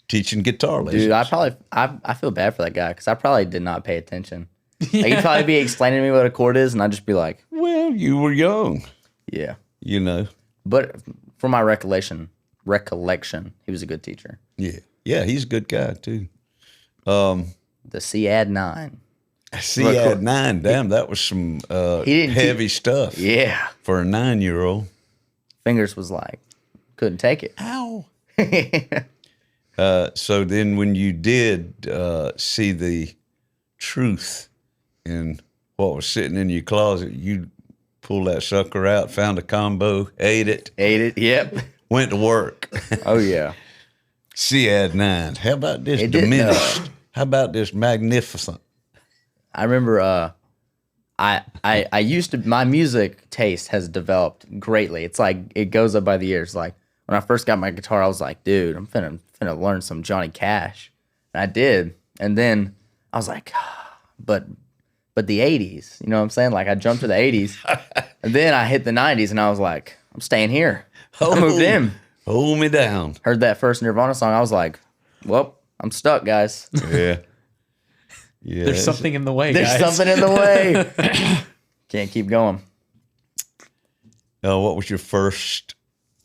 teaching guitar lessons. Dude, I feel bad for that guy because I probably did not pay attention. Like, he'd probably be explaining to me what a chord is, and I'd just be like, Well, you were young, yeah. you know. But from my recollection, he was a good teacher. Yeah. Yeah, he's a good guy, too. The CAD 9. CAD 9, damn, that was some heavy stuff Yeah. for a 9-year-old. Fingers was like, couldn't take it. Ow. So then when you did see the truth in what was sitting in your closet, you pulled that sucker out, found a combo, ate it, Yep. went to work. Oh, yeah. CAD 9. How about this It didn't, diminished? How about this magnificent? I remember I used to, my music taste has developed greatly. It's like, it goes up by the years. Like, when I first got my guitar, I was like, dude, I'm finna learn some Johnny Cash. And I did. And then I was like, but the 80s, you know what I'm saying? Like, I jumped to the 80s. And then I hit the 90s, and I was like, I'm staying here. I moved in. Hold me down. Heard that first Nirvana song. I was like, well, I'm stuck, guys. Yeah. Yeah. There's something in the way, There's guys. something in the way. Can't keep going. What was your first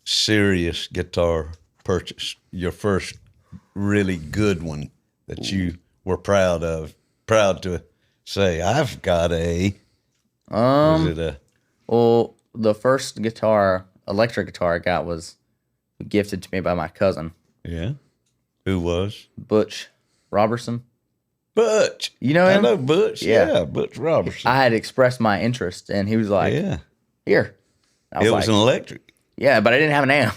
serious guitar purchase? Your first really good one that you were proud of? Proud to say, I've got a. Was it a? Well, the first electric guitar I got was gifted to me by my cousin, Yeah. Who was? Butch Robertson. Butch. You know I him? know Butch. Yeah. Yeah, Butch Robertson. I had expressed my interest, and he was like, Yeah. here. I was It like, was an electric. yeah, but I didn't have an amp.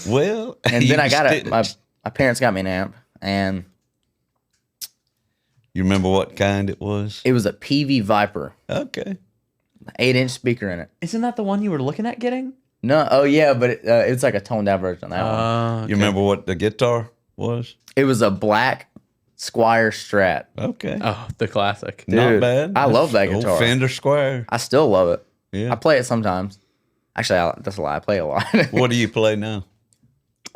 Well, And then I got it. it. My parents got me an amp, and You remember what kind it was? it was a PV Viper, Okay. 8-inch speaker in it. Isn't that the one you were looking at getting? No, oh yeah, but it's like a toned down version of that one. You remember what the guitar was? It was a black Squire Strat. Okay. Oh, the classic. Not Dude, bad. I love that Old guitar. Fender Squire. I still love it. Yeah. I play it sometimes. Actually, that's a lie. I play a lot. What do you play now?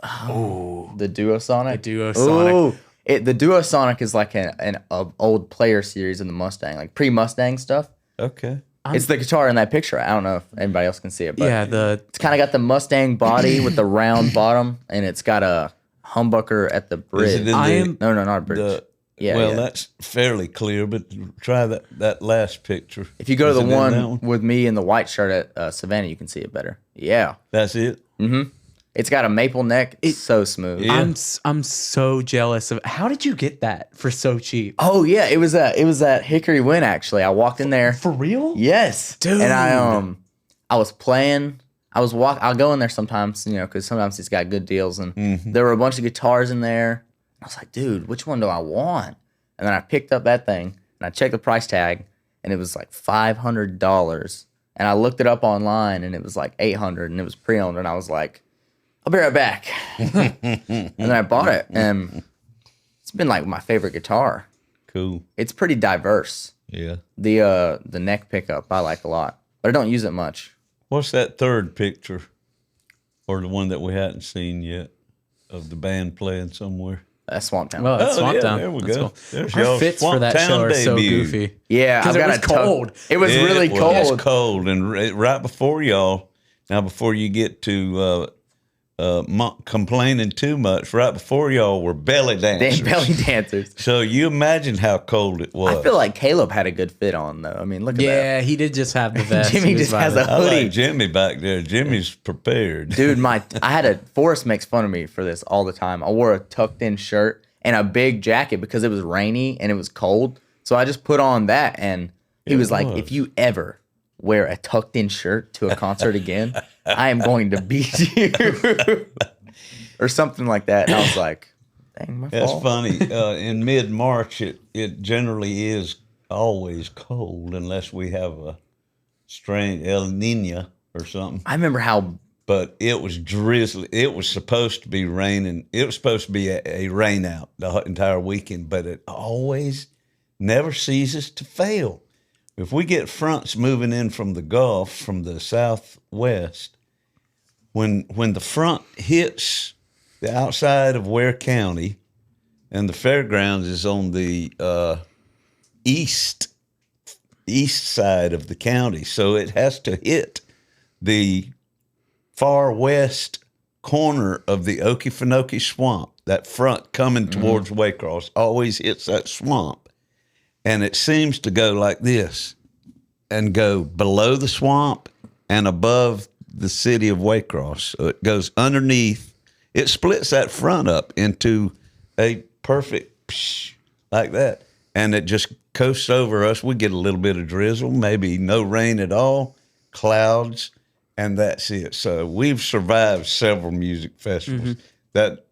The Duosonic. The Duosonic. Ooh, the Duosonic is like an old player series in the Mustang, like pre-Mustang stuff. Okay. It's the guitar in that picture. I don't know if anybody else can see it, but Yeah, it's kind of got the Mustang body with the round bottom, and it's got a humbucker at the bridge. Is it in I the- am- No, not a bridge. the- yeah, well, yeah. that's fairly clear, but try that last picture. If you go to Is the it in that one with me in the white shirt at Savannah, you can see it better. Yeah, That's it. it's got a maple neck. It's so smooth. Yeah. I'm so jealous of. How did you get that for so cheap? Oh yeah, it was at Hickory Win actually. I walked in there. For real? Yes, Dude. And I was playing. I'll go in there sometimes, because sometimes he's got good deals, and there were a bunch of guitars in there. I was like, dude, which one do I want? And then I picked up that thing and I checked the price tag, and it was like $500. And I looked it up online, and it was like $800, and it was pre-owned. And I was like, I'll be right back. And then I bought it, and it's been like my favorite guitar. Cool. It's pretty diverse. Yeah. The neck pickup I like a lot, but I don't use it much. What's that third picture, or the one that we hadn't seen yet, of the band playing somewhere? That's Swamp Town. Well, it's Oh, Swamp yeah, Town. there we That's go. cool. There's Our y'all's fits for Swamp that Town show are so debut. goofy. Yeah, 'Cause I've it got was a tug. cold. It was really cold. It was cold, and right before y'all. Now, before you get to complaining too much, right before y'all were belly dancers. Damn belly dancers. So you imagine how cold it was. I feel like Caleb had a good fit on though. I mean, look at that. Yeah, he did just have the vest. Jimmy He was just has vibing. a I hoodie. like Jimmy back there. Jimmy's prepared. Dude, Forrest makes fun of me for this all the time. I wore a tucked in shirt and a big jacket because it was rainy and it was cold. So I just put on that, and he was like, if you ever wear a tucked in shirt to a concert again, I am going to beat you. Or something like that. And I was like, Dang, my That's fault. funny. In mid-March, it generally is always cold unless we have a strange El Nino or something. I remember how. But it was drizzly. It was supposed to be raining. It was supposed to be a rain out the entire weekend, but it always never ceases to fail. If we get fronts moving in from the Gulf, from the southwest, when the front hits the outside of Ware County, and the fairgrounds is on the east side of the county, so it has to hit the far west corner of the Okefenokee Swamp. That front coming towards Waycross always hits that swamp, and it seems to go like this and go below the swamp and above the city of Waycross. So it goes underneath. It splits that front up into a perfect psh, like that, and it just coasts over us. We get a little bit of drizzle, maybe no rain at all, clouds, and that's it. So we've survived several music festivals that,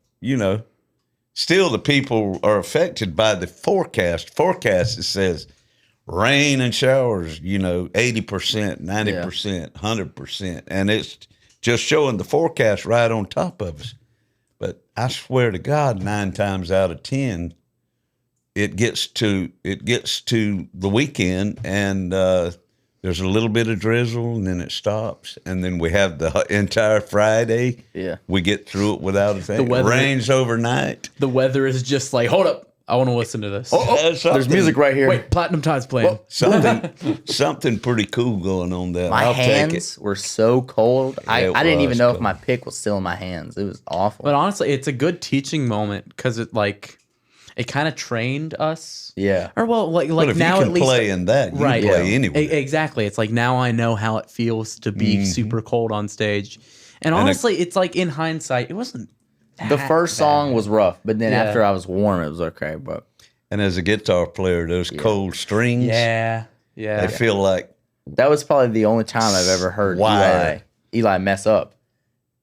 still the people are affected by the forecast. Forecast, it says rain and showers, 80%, 90%, 100%. And it's just showing the forecast right on top of us. But I swear to God, 9 times out of 10, it gets to the weekend, and there's a little bit of drizzle, and then it stops, and then we have the entire Friday. Yeah, we get through it without a thing. weather, it rains overnight. The weather is just like, hold up, I want to listen to this. there's music right here. Wait, Platinum Tide's playing. Something pretty cool going on there. My I'll hands take it. were so cold. I didn't even was know if cold. my pick was still in my hands. It was awful. But honestly, it's a good teaching moment because it kind of trained us. Yeah. Or But if now you at can least play in that, you right. can play anywhere. Exactly. It's like now I know how it feels to be super cold on stage. And And honestly, it's like in hindsight, it wasn't The first song was rough, but then Yeah. after I was warm, it was okay. But And as a guitar player, those cold strings, Yeah. they feel like that was probably the only time I've ever heard Wire. Eli mess up.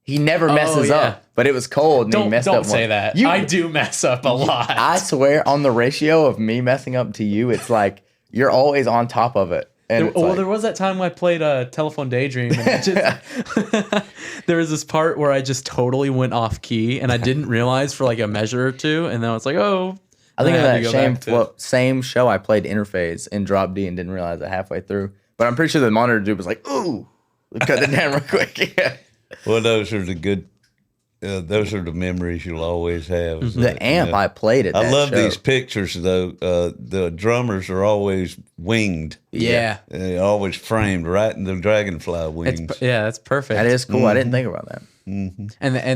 He never messes yeah. up, but it was cold and he messed up. Don't say once. that. You- I do mess up a lot. I swear on the ratio of me messing up to you, it's like you're always on top of it. And it's like, there was that time I played Telephone Daydream. And it just, there was this part where I just totally went off key, and I didn't realize for like a measure or two, and then I was like, oh. I think And of had to that go back to- same show I played Interphase in Drop D and didn't realize it halfway through. But I'm pretty sure the monitor dude was like, ooh, cut it down real quick. Yeah. well, those are the good. Those are the memories you'll always have. is The that, amp I played at I that love show. these pictures though. The drummers are always winged. Yeah. They're always framed right in the dragonfly wings. That's perfect. That is cool. I didn't think about that. And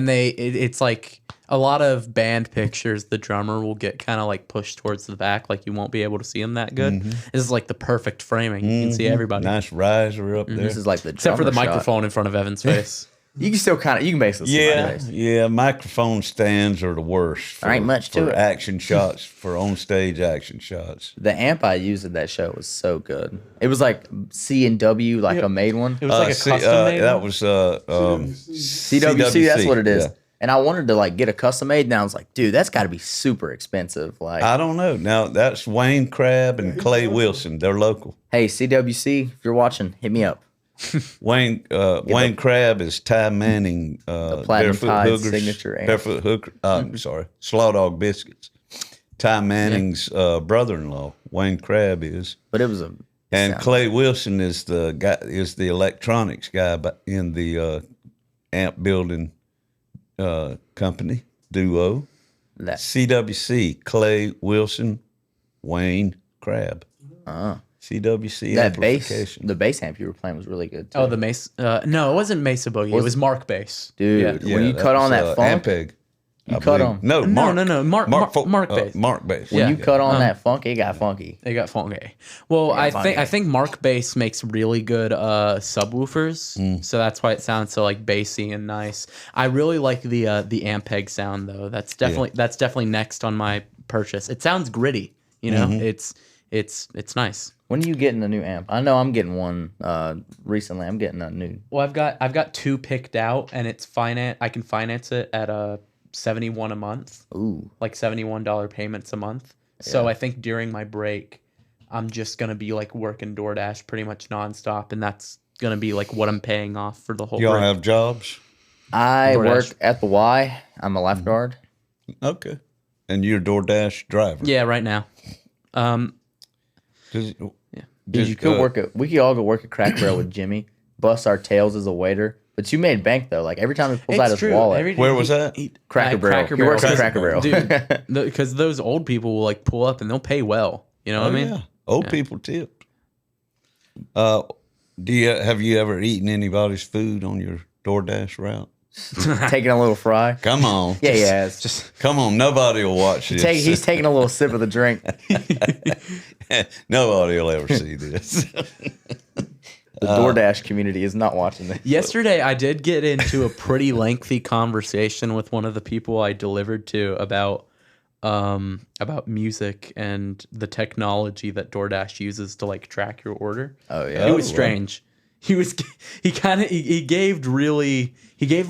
it's like a lot of band pictures, the drummer will get kind of like pushed towards the back, like you won't be able to see him that good. This is like the perfect framing. You can see everybody. Nice riser up there. This is like the Except for the drummer shot. microphone in front of Evan's face. You can still you can basically see my Yeah, face. yeah. Microphone stands are the worst. For, There ain't much to for it. action shots, for on-stage action shots. The amp I used at that show was so good. It was like C&W, like a made one. It was like a custom made that one? was CWC, that's what it is. yeah. And I wanted to like get a custom made, and I was like, dude, that's got to be super expensive. Like, I don't know. Now that's Wayne Crabb and Clay Wilson. They're local. hey, CWC, if you're watching, hit me up. Wayne Crabb is Ty Manning, Platinum Tide signature amp. Barefoot Hooker. Sorry, Slaw Dog Biscuits. Ty Manning's brother-in-law. Wayne Crabb is, But it was and Clay Wilson is the guy. Is the electronics guy in the amp building company duo. that. CWC, Clay Wilson, Wayne Crabb. CWC That bass, amplification. the bass amp you were playing was really good too. Oh, the Mesa. No, it wasn't Mesa Boogie. It was Mark Bass. dude, Yeah. when you cut on that funk, Ampeg. you I cut believe. on. No, No, Mark. no. Mark Bass. Mark Bass. When Yeah. you cut on that funk, it got funky. They got funky. Well, I think Mark Bass makes really good subwoofers, so that's why it sounds so like bassy and nice. I really like the Ampeg sound though. That's definitely next on my purchase. It sounds gritty, you know. It's nice. When are you getting a new amp? I know I'm getting one recently. I'm getting a new. Well, I've got 2 picked out, and it's finance. I can finance it at $71 a month. Ooh. Like $71 payments a month. So I think during my break, I'm just going to be like working DoorDash pretty much nonstop. And that's going to be like what I'm paying off for the whole Y'all break. have jobs? I DoorDash. work at the Y. I'm a lifeguard. Okay. And you're a DoorDash driver? Yeah, right now. Does, Dude, you could work at. We could all go work at Cracker Barrel with Jimmy. Bust our tails as a waiter. But you made bank though. Like every time he pulls out his wallet. Where was that? Cracker Barrel. He works at Cracker Barrel. Dude, because those old people will like pull up and they'll pay well. You know what I mean? Yeah. Old people tip. Have you ever eaten anybody's food on your DoorDash route? Taking a little fry. Come on. Yeah, yeah. It's just Come on. Nobody will watch this. he's taking a little sip of the drink. Nobody will ever see this. The DoorDash community is not watching this. Yesterday, I did get into a pretty lengthy conversation with one of the people I delivered to about music and the technology that DoorDash uses to like track your order. Oh yeah. It was strange. He gave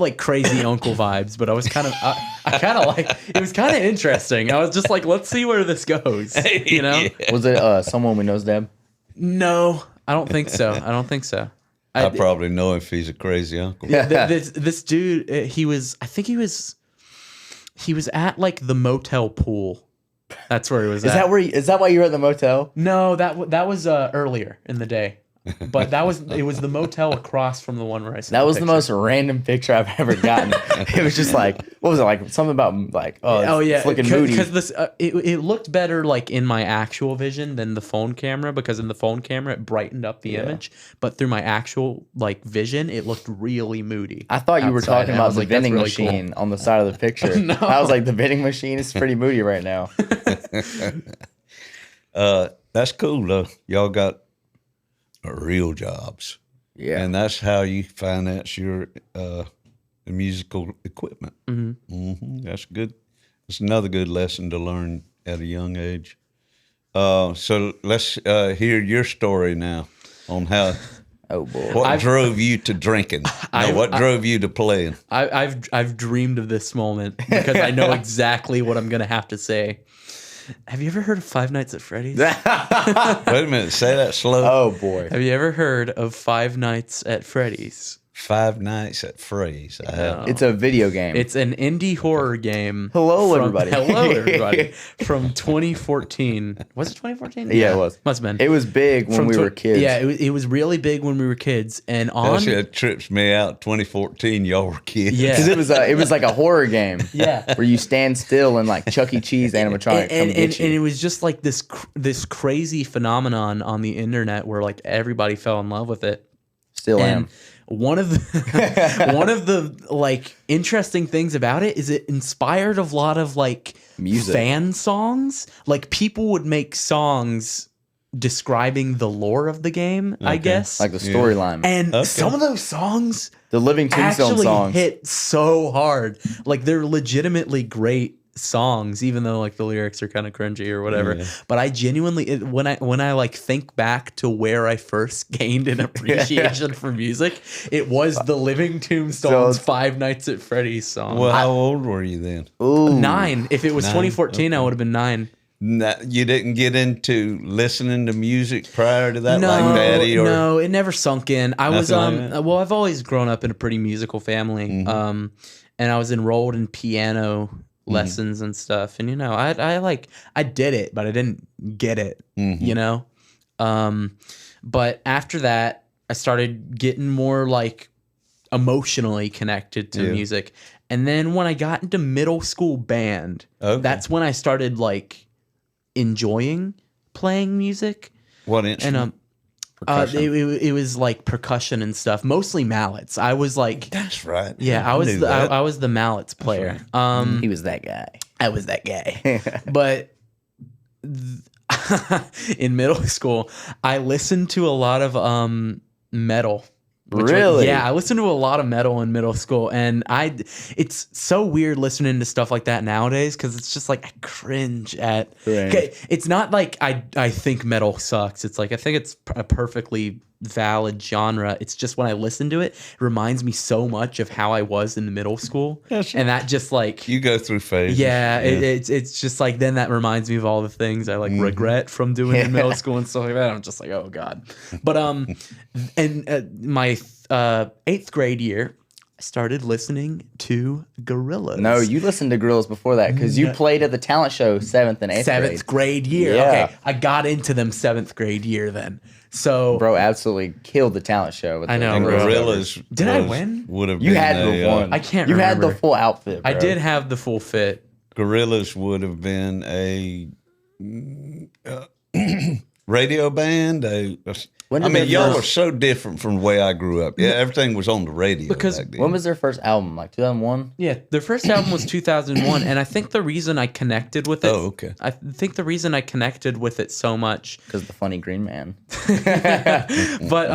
like crazy uncle vibes, but I was kind of I kind of like it was kind of interesting. I was just like, let's see where this goes. You know? Was it someone we know's dad? No, I don't think so. I probably know if he's a crazy uncle. This dude, he was at like the motel pool. That's where he was. Is that why you were at the motel? No, that was earlier in the day. But it was the motel across from the one where I saw That was the most random picture I've ever gotten. It was just like, what was it like? Something about like, it's looking moody. Because this it looked better like in my actual vision than the phone camera, because in the phone camera it brightened up the image, but through my actual like vision it looked really moody. I thought you were outside, talking and I about was the like, that's vending really machine on the side of the picture. No. I was like, the vending machine is pretty moody right now. That's cool though. Y'all got real jobs. Yeah. And that's how you finance your musical equipment. That's good. It's another good lesson to learn at a young age. So let's hear your story now on how. Oh boy. What drove you to drinking? What drove you to playing? I've dreamed of this moment because I know exactly what I'm gonna have to say. Have you ever heard of Five Nights at Freddy's? Wait a minute, say that slow. Oh boy. Have you ever heard of Five Nights at Freddy's? Five Nights at Freddy's. I have. It's a video game. It's an indie horror game. Hello, everybody. Hello, everybody. From 2014. Was it 2014? Yeah, it was. Must have been. It was big when we were kids. Yeah, it was really big when we were kids. And on. That trips me out. 2014, y'all were kids. Yeah. Because it was like a horror game. Yeah. Where you stand still and like Chuck E. Cheese animatronic come get you. And it was just like this crazy phenomenon on the internet where like everybody fell in love with it. Still am. One of the like interesting things about it is it inspired a lot of like music fan songs. Like people would make songs describing the lore of the game, I guess. Like the storyline. And some of those songs, the Living Tombstone actually songs, hit so hard. Like they're legitimately great songs, even though like the lyrics are kind of cringy or whatever. Yeah. But I genuinely, when I like think back to where I first gained an appreciation for music, it was the Living Tombstones Five Nights at Freddy's song. Well, how old were you then? Ooh. 9. If it was 2014, I would have been 9. You didn't get into listening to music prior to that, like Daddy? Or? No, it never sunk in. I was well, I've always grown up in a pretty musical family, and I was enrolled in piano lessons and stuff, and I did it, but I didn't get it, but after that I started getting more like emotionally connected to music, and then when I got into middle school band, that's when I started like enjoying playing music. What instrument? And it was like percussion and stuff, mostly mallets. I was like, that's right. Yeah, I was the mallets player. He was that guy. I was that guy. But in middle school, I listened to a lot of metal. Really? Yeah, I listened to a lot of metal in middle school, and it's so weird listening to stuff like that nowadays because it's just like I cringe at. Okay, it's not like I think metal sucks. It's like I think it's a perfectly valid genre. It's just when I listen to it, it reminds me so much of how I was in middle school. And that just like You go through phases. yeah. It's just like then that reminds me of all the things I like regret from doing in middle school and stuff like that. I'm just like, oh God. But and my 8th grade year, I started listening to Gorillaz. No, you listened to Gorillaz before that because you played at the talent show 7th and 8th grade. 7th grade year. Yeah. Okay, I got into them 7th grade year then. So Bro absolutely killed the talent show. With I know, And bro. Gorillas. Did I win? Would have You been had to have won. I can't You remember. had the full outfit, bro. I did have the full fit. Gorillas would have been a radio band. When I did mean, they y'all first- are so different from the way I grew up. Yeah, everything was on the radio Because back then. When was their first album? Like 2001? Yeah, their first album was 2001, and I think the reason I connected with it. Oh, okay. I think the reason I connected with it so much, Because the funny green man. but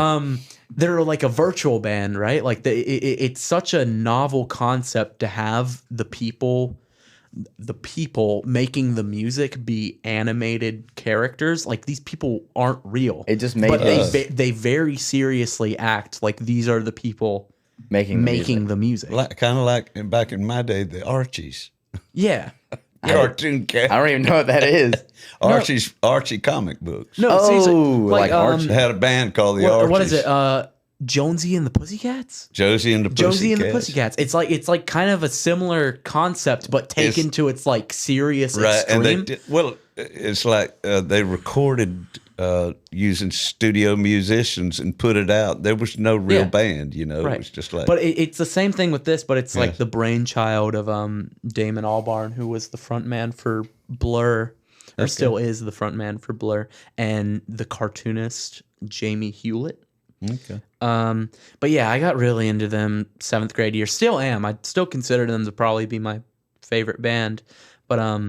they're like a virtual band, right? Like it's such a novel concept to have the people making the music be animated characters. Like these people aren't real. It just made but us they very seriously act like these are the people making the music. Kind of like back in my day, the Archies. Yeah. Cartoon cat. I don't even know what that is. Archie comic books. No, Oh, seriously, like Archie. They had a band called the Archies. what is it? Jonesy and the Pussycats? Josie and the Pussycats. Josie and the Pussycats. It's like kind of a similar concept, but taken to its like serious Right, extreme. and it's like they recorded using studio musicians and put it out. There was no real Yeah. band, It was just like. But it's the same thing with this, but it's like Yes. the brainchild of Damon Albarn, who was the front man for Blur, or still is the front man for Blur, and the cartoonist Jamie Hewlett. Okay. But yeah, I got really into them 7th grade year. Still am. I still consider them to probably be my favorite band. But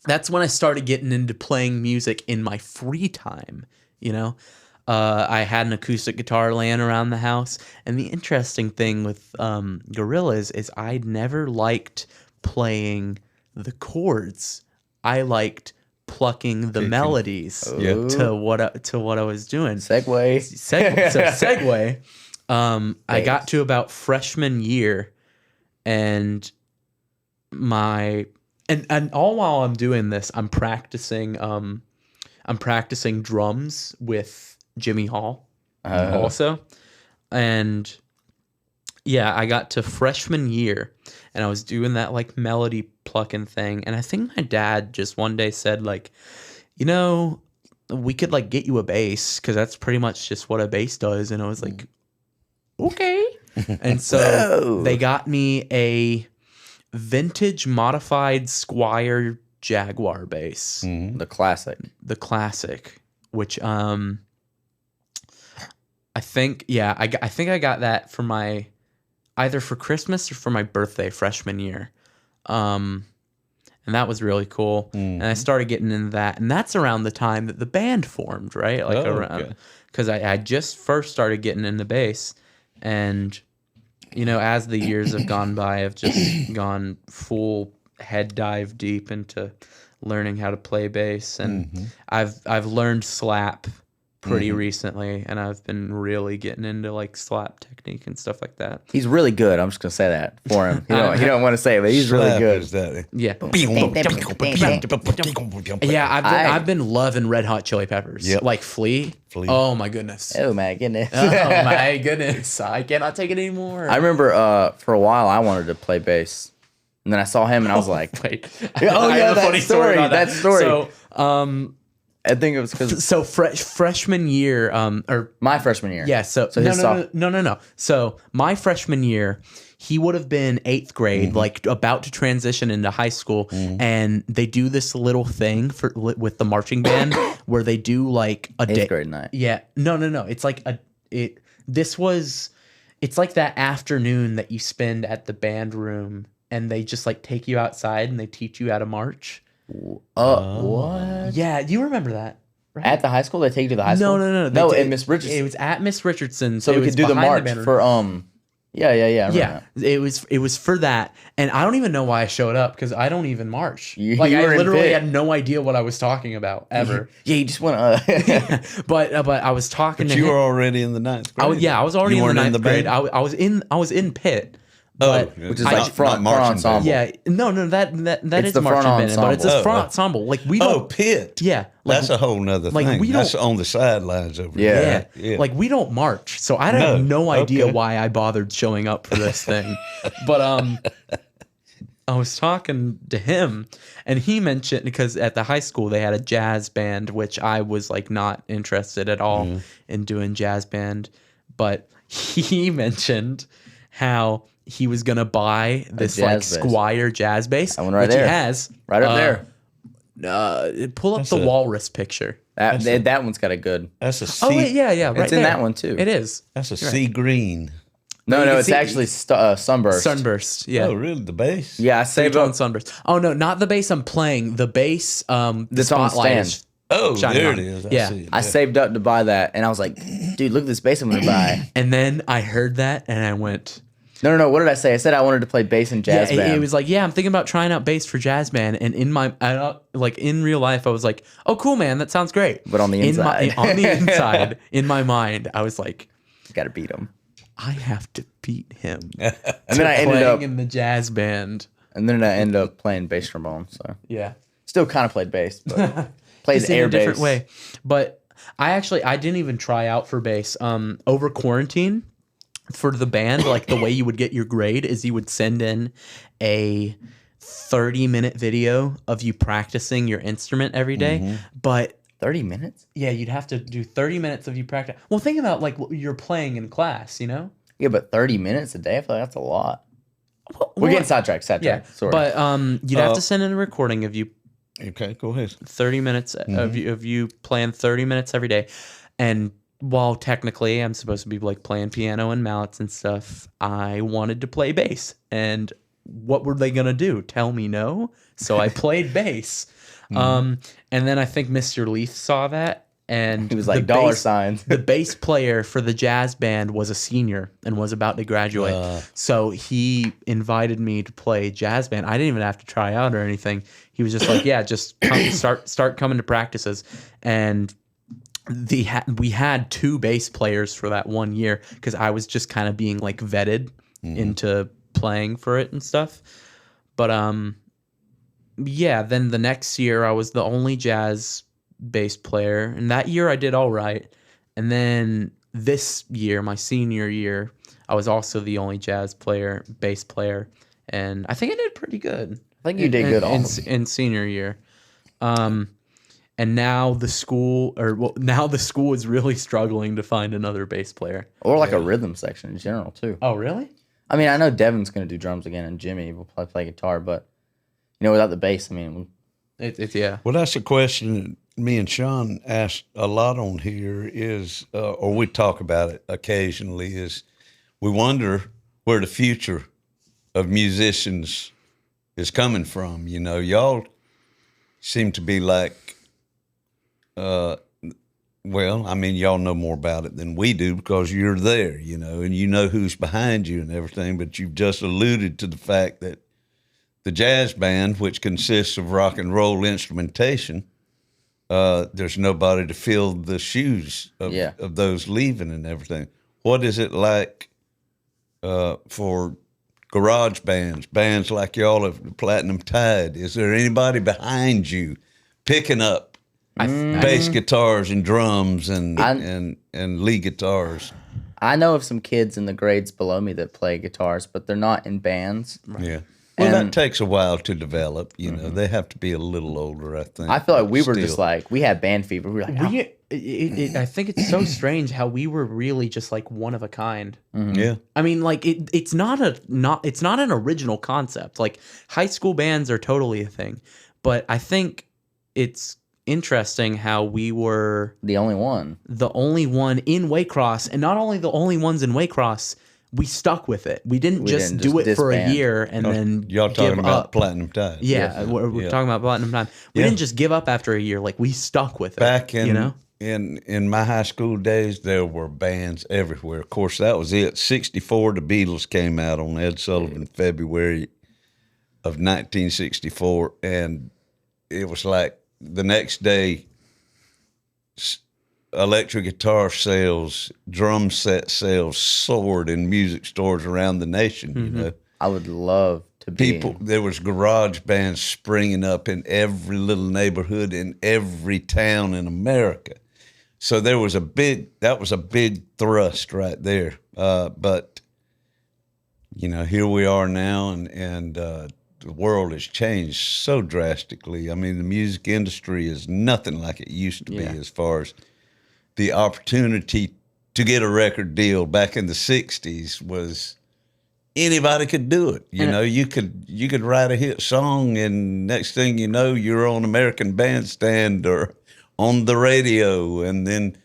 that's when I started getting into playing music in my free time. I had an acoustic guitar laying around the house. And the interesting thing with Gorillaz is I'd never liked playing the chords. I liked plucking the melodies to what I was doing. Segue. Segue. I got to about freshman year, and all while I'm doing this, I'm practicing drums with Jimmy Hall also, and yeah, I got to freshman year, and I was doing that like melody plucking thing, and I think my dad just one day said like, we could like get you a bass because that's pretty much just what a bass does, and I was like, okay, and so they got me a vintage modified Squier Jaguar bass, The classic. which I think I got that for either for Christmas or for my birthday freshman year. And that was really cool. And I started getting into that. And that's around the time that the band formed, right? Like around, because I just first started getting into bass. And, as the years have gone by, I've just gone full head dive deep into learning how to play bass. And I've learned slap pretty recently, and I've been really getting into like slap technique and stuff like that. He's really good. I'm just gonna say that for him. He don't want to say it, but he's really Slap good. is that. Yeah, I've been loving Red Hot Chili Peppers. Yep. Like Flea. Oh my goodness. Oh my goodness. Oh my goodness. I cannot take it anymore. I remember for a while I wanted to play bass, and then I saw him and I was like, Wait. Oh I yeah, have a that funny story. about That story. So, I think it was because so freshman year, or my freshman year. yeah, so his no. So my freshman year, he would have been 8th grade, like about to transition into high school, and they do this little thing with the marching band where they do like a 8th grade night. Yeah, no. It's like it's like that afternoon that you spend at the band room, and they just like take you outside and they teach you how to march. What? Yeah, do you remember that? Right? At the high school, they take you to the high school. No. No, They at did- Miss Richardson. It was at Miss Richardson, So it we was could do the behind march band room. for Yeah. I remember Yeah, that. it was for that, and I don't even know why I showed up because I don't even march. You Like I were in literally pit. had no idea what I was talking about ever. Yeah, you just want to. But I was talking But to you him. were already in the ninth grade. I was already You in the weren't ninth grade. band? I was in pit. Oh, But which is not- like not front marching ensemble. band. yeah, no, that It's is the front marching band, but it's a ensemble. front Oh. ensemble. Like we Oh, don't. pit. Yeah, like, That's a whole nother like, thing. we That's don't- on the sidelines over Yeah. there. Yeah. Like we don't march, so I have no idea Okay. why I bothered showing up for this thing. But I was talking to him, and he mentioned because at the high school they had a jazz band, which I was like not interested at all in doing jazz band. But he mentioned how he was gonna buy this like jazz bass. Squire jazz bass, That one right which there. he has Right up there. Pull up That's the a- walrus picture. That one's got a good. That's a sea. Oh wait, yeah, right It's in there. that one, too. It is. That's a sea green. No, you no, can it's see- actually Sunburst. Sunburst. Yeah. Oh, really? The bass? Yeah, I saved John up. Sunburst. Oh no, not the bass I'm playing. The bass, the That's on the spotlight stand. is Oh, shining there on. it is. Yeah. see it. I saved up to buy that, and I was like, dude, look at this bass I'm gonna buy. And then I heard that, and I went. No. What did I say? I said I wanted to play bass and jazz Yeah, band. it was like, yeah, I'm thinking about trying out bass for jazz band, and in my, like in real life, I was like, oh, cool, man, that sounds great. But on the inside. on the inside, in my mind, I was like, Got to beat him. I have to beat him. And then I ended playing up, in the jazz band. playing bass trombone. So Yeah. still kind of played bass, but played Just in air a different bass. way. But I didn't even try out for bass. Over quarantine for the band, like the way you would get your grade is you would send in a 30-minute video of you practicing your instrument every day. But 30 minutes? yeah, you'd have to do 30 minutes of you practice. Well, think about like what you're playing in class, you know? Yeah, but 30 minutes a day? I feel like that's a lot. Well, We're getting sidetracked. yeah. Sorry. But you'd have to send in a recording of you Okay, go ahead. 30 minutes of you playing 30 minutes every day. And while technically I'm supposed to be like playing piano and mallets and stuff, I wanted to play bass. And what were they gonna do? Tell me no? So I played bass. And then I think Mr. Leith saw that, and he was like, the dollar bass- signs. The bass player for the jazz band was a senior and was about to graduate. So he invited me to play jazz band. I didn't even have to try out or anything. He was just like, yeah, just come, start coming to practices. And we had two bass players for that 1 year because I was just kind of being like vetted into playing for it and stuff. But yeah, then the next year I was the only jazz bass player, and that year I did all right. And then this year, my senior year, I was also the only jazz player, bass player, and I think I did pretty good. I think you did good in senior year. And now the school is really struggling to find another bass player. Or like a rhythm section in general, too. Oh, really? I mean, I know Devin's going to do drums again, and Jimmy will play guitar, but, you know, without the bass, I mean, It's yeah. Well, that's a question that me and Sean asked a lot on here is, or we talk about it occasionally, is we wonder where the future of musicians is coming from. You know, y'all seem to be like, well, I mean, y'all know more about it than we do because you're there, you know, and you know who's behind you and everything, but you've just alluded to the fact that the jazz band, which consists of rock and roll instrumentation, there's nobody to fill the shoes of those leaving and everything. What is it like for garage bands like y'all of Platinum Tide? Is there anybody behind you picking up bass guitars and drums and lead guitars? I know of some kids in the grades below me that play guitars, but they're not in bands. Yeah. Well, And- that takes a while to develop. You know, they have to be a little older, I think. I feel like we were Still. just like, we had band fever. We were like, I think it's so strange how we were really just like one of a kind. Yeah. I mean, like it's not an original concept. Like high school bands are totally a thing, but I think it's interesting how we were the only one. the only one in Waycross, and not only the only ones in Waycross, we stuck with it. We didn't just do it for a disband. year and then Y'all talking give about up. Platinum Tide. Yeah, we're talking about Platinum Time. We Yeah. didn't just give up after a year. Like we stuck with it. Back in you know in my high school days, there were bands everywhere. Of course, that was it. 64, the Beatles came out on Ed Sullivan, February of 1964, and it was like the next day, electric guitar sales, drum set sales soared in music stores around the nation. You know, I would love to be. there was garage bands springing up in every little neighborhood in every town in America. So that was a big thrust right there. But you know, here we are now, and the world has changed so drastically. I mean, the music industry is nothing like it used to be as far as the opportunity to get a record deal back in the 60s was anybody could do it. You know, you could write a hit song, and next thing you know, you're on American Bandstand or on the radio, and then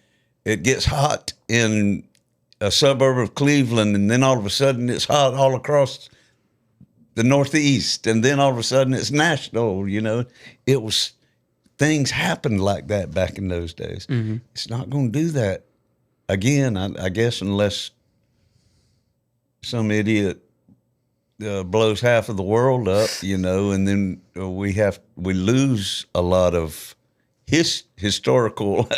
it gets hot in a suburb of Cleveland, and then all of a sudden it's hot all across the Northeast, and then all of a sudden it's national. You know, things happened like that back in those days. It's not going to do that again, I guess, unless some idiot blows half of the world up, you know, and then we lose a lot of historical.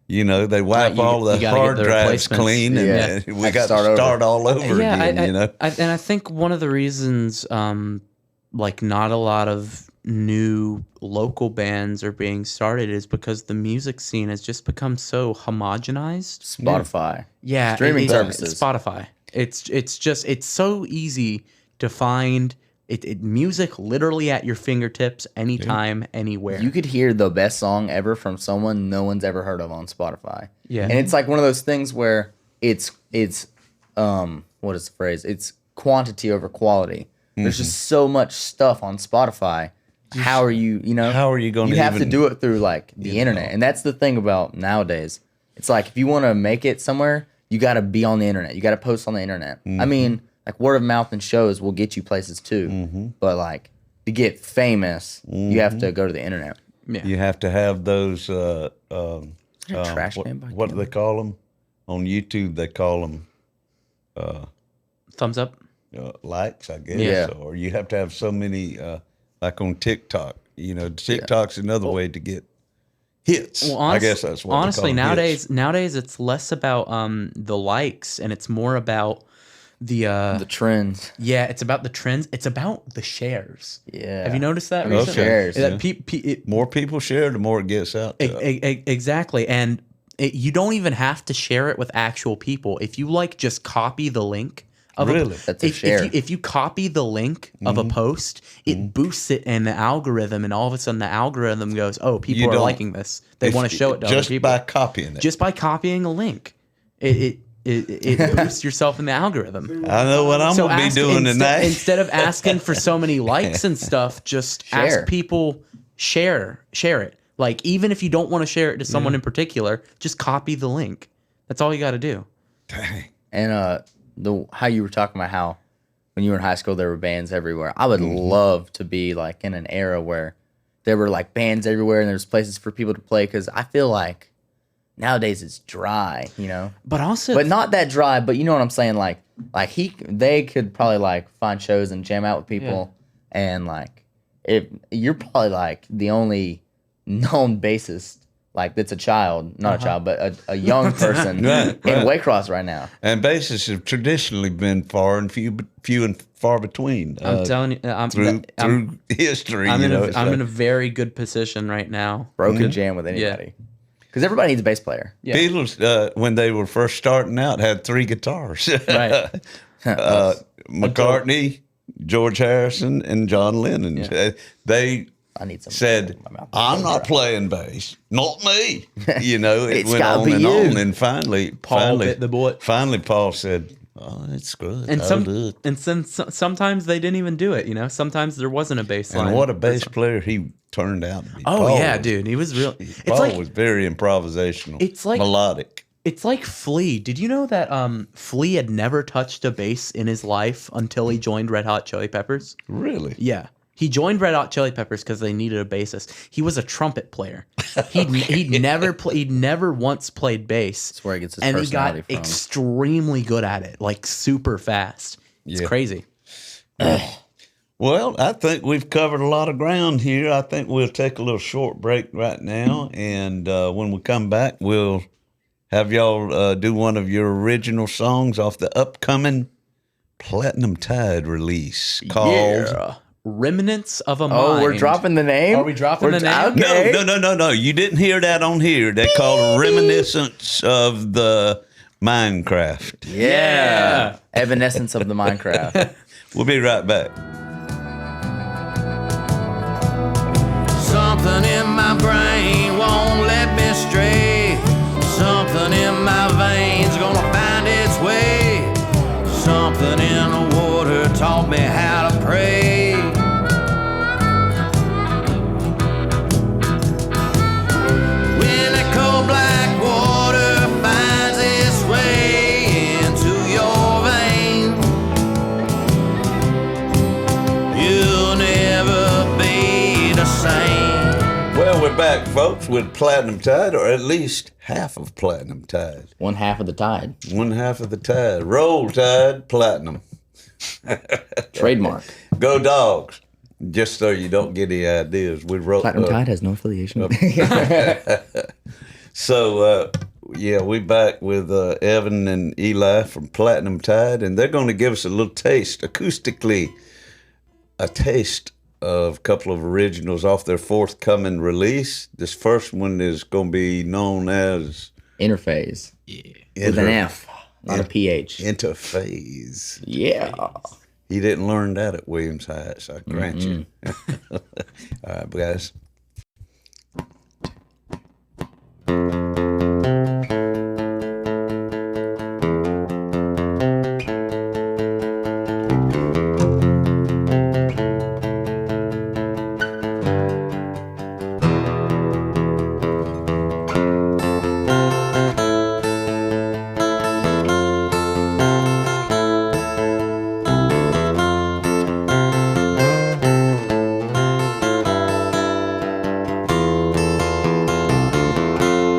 You know, they wipe all the hard drives clean, and we got to start all over again. You know, and I think one of the reasons, like, not a lot of new local bands are being started is because the music scene has just become so homogenized. Spotify, streaming services, Spotify. It's so easy to find music literally at your fingertips anytime, anywhere. You could hear the best song ever from someone no one's ever heard of on Spotify. Yeah. And it's like one of those things where it's what is the phrase? It's quantity over quality. There's just so much stuff on Spotify. How are you going to You have to do it through like the internet. And that's the thing about nowadays. It's like if you want to make it somewhere, you got to be on the internet. You got to post on the internet. I mean, like word of mouth and shows will get you places too, but like to get famous, you have to go to the internet. Yeah. You have to have those. Trash can by what do they call them on YouTube? They call them thumbs up, likes, I guess. Yeah. Or you have to have so many, like on TikTok. You know, TikTok's another way to get hits. Well, I guess that's what honestly they call them, hits. nowadays it's less about the likes and it's more about the trends. Yeah, it's about the trends. It's about the shares. Yeah. Have you noticed that? Okay. Shares. That More people share, the more it gets out. Exactly. And you don't even have to share it with actual people. If you like just copy the link of That's a share. If you copy the link of a post, it boosts it in the algorithm, and all of a sudden the algorithm goes, "Oh, people are liking this. They want to show it to other people." Just by copying it. Just by copying a link. It boosts yourself in the algorithm. I know what I'm going to be doing tonight. Instead of asking for so many likes and stuff, just ask people, share it. Like, even if you don't want to share it to someone in particular, just copy the link. That's all you got to do. Dang. And how you were talking about how when you were in high school there were bands everywhere. I would love to be like in an era where there were like bands everywhere and there's places for people to play, because I feel like nowadays it's dry, you know. But also, but not that dry. But you know what I'm saying? Like they could probably like find shows and jam out with people, and like if you're probably like the only known bassist like that's a child, not a child, but a young person in Waycross right now. And bassists have traditionally been few and far between. I'm telling you, through history. I'm in a very good position right now. Bro could jam with anybody. Because everybody needs a bass player. Yeah. Beatles, when they were first starting out, had 3 guitars. Right. McCartney, George Harrison, and John Lennon. Yeah. They I need some said, "I'm not playing bass, not me." You know, it went gotta on be and you. on, and finally, Paul bit the bullet. Finally, Paul said, "Oh, it's good." And I'll do it." sometimes they didn't even do it. You know, sometimes there wasn't a bass line. And what a bass player he turned out to be. Oh Paul yeah, was, dude, he was real. Paul was very improvisational. It's like melodic. It's like Flea. Did you know that Flea had never touched a bass in his life until he joined Red Hot Chili Peppers? Really? Yeah. He joined Red Hot Chili Peppers because they needed a bassist. He was a trumpet player. He'd never once played bass. That's where he gets his and he personality got from. extremely good at it, like super fast. It's Yeah. crazy. Well, I think we've covered a lot of ground here. I think we'll take a little short break right now, and when we come back, we'll have y'all do one of your original songs off the upcoming Platinum Tide release called. Yeah. Remnants of a Mind. Oh, we're dropping the name? Are we dropping the name? Okay. No. You didn't hear that on here. They called Reminiscence of the Minecraft. Yeah. Evanescence of the Minecraft. We'll be right back. Something in my brain won't let me stray. Something in my veins gonna find its way. Something in the water taught me how to pray. When that cold black water finds its way into your veins, you'll never be the same. Well, we're back, folks, with Platinum Tide, or at least half of Platinum Tide. One half of the tide. One half of the Tide. Roll Tide, Platinum. Trademark. Go Dogs. Just so you don't get any ideas, we wrote. Platinum Tide has no affiliation. So, yeah, we back with Evan and Eli from Platinum Tide, and they're going to give us a little taste, acoustically, a taste of a couple of originals off their forthcoming release. This first one is going to be known as Interphase. With an F, not a PH. Interphase. Yeah. He didn't learn that at Williams Heights, I grant you. All right, guys.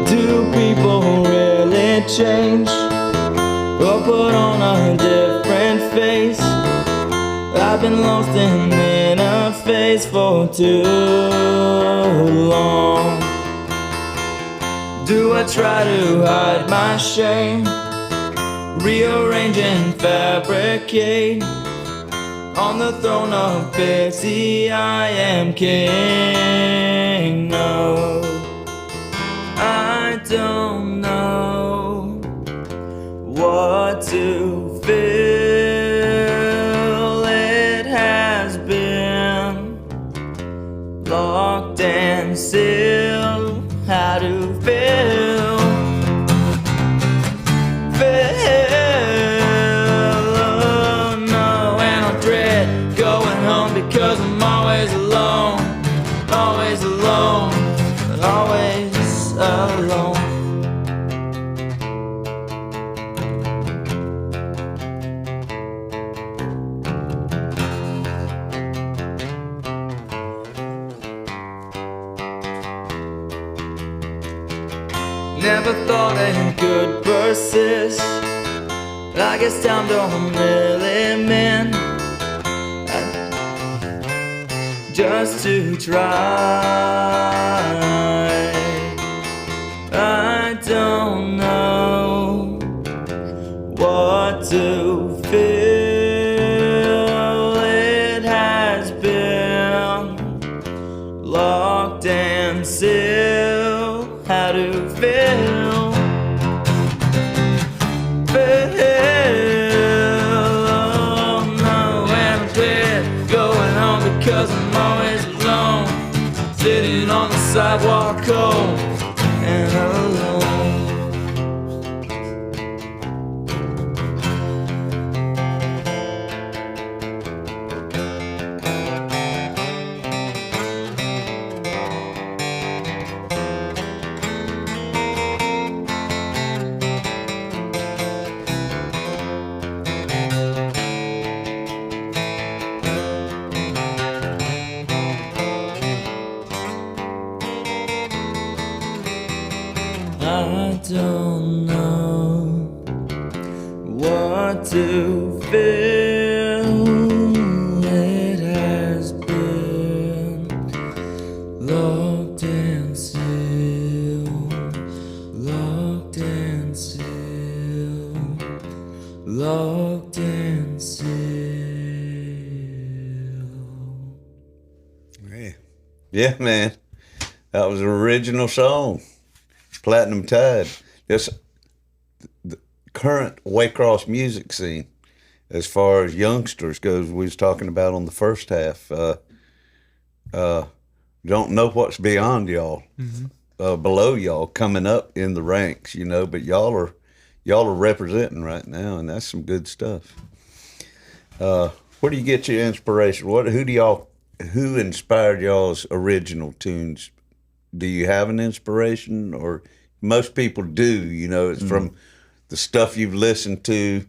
Do people really change or put on a different face? I've been lost in a phase for too long. Do I try to hide my shame? Rearrange and fabricate. On the throne of pity I am king. No, I don't know what to feel. It has been locked and sealed. How to feel? Oh no, and I dread going home because I'm always alone, always alone, always alone. Never thought it could persist. I guess time don't really mean just to try. I don't know what to feel. It has been locked and sealed. How to feel? Oh no, and I'm dead. Going home because I'm always alone. Sitting on the sidewalk cold and alone. don't know what to feel. It has been locked and sealed, locked and sealed, locked and sealed. Yeah, man. That was an original song. Platinum Tide. Just the current Waycross music scene, as far as youngsters goes, we was talking about on the first half. Don't know what's beyond y'all, below y'all, coming up in the ranks, you know. But y'all are representing right now, and that's some good stuff. Where do you get your inspiration? Who inspired y'all's original tunes? Do you have an inspiration, or most people do? You know, it's from the stuff you've listened to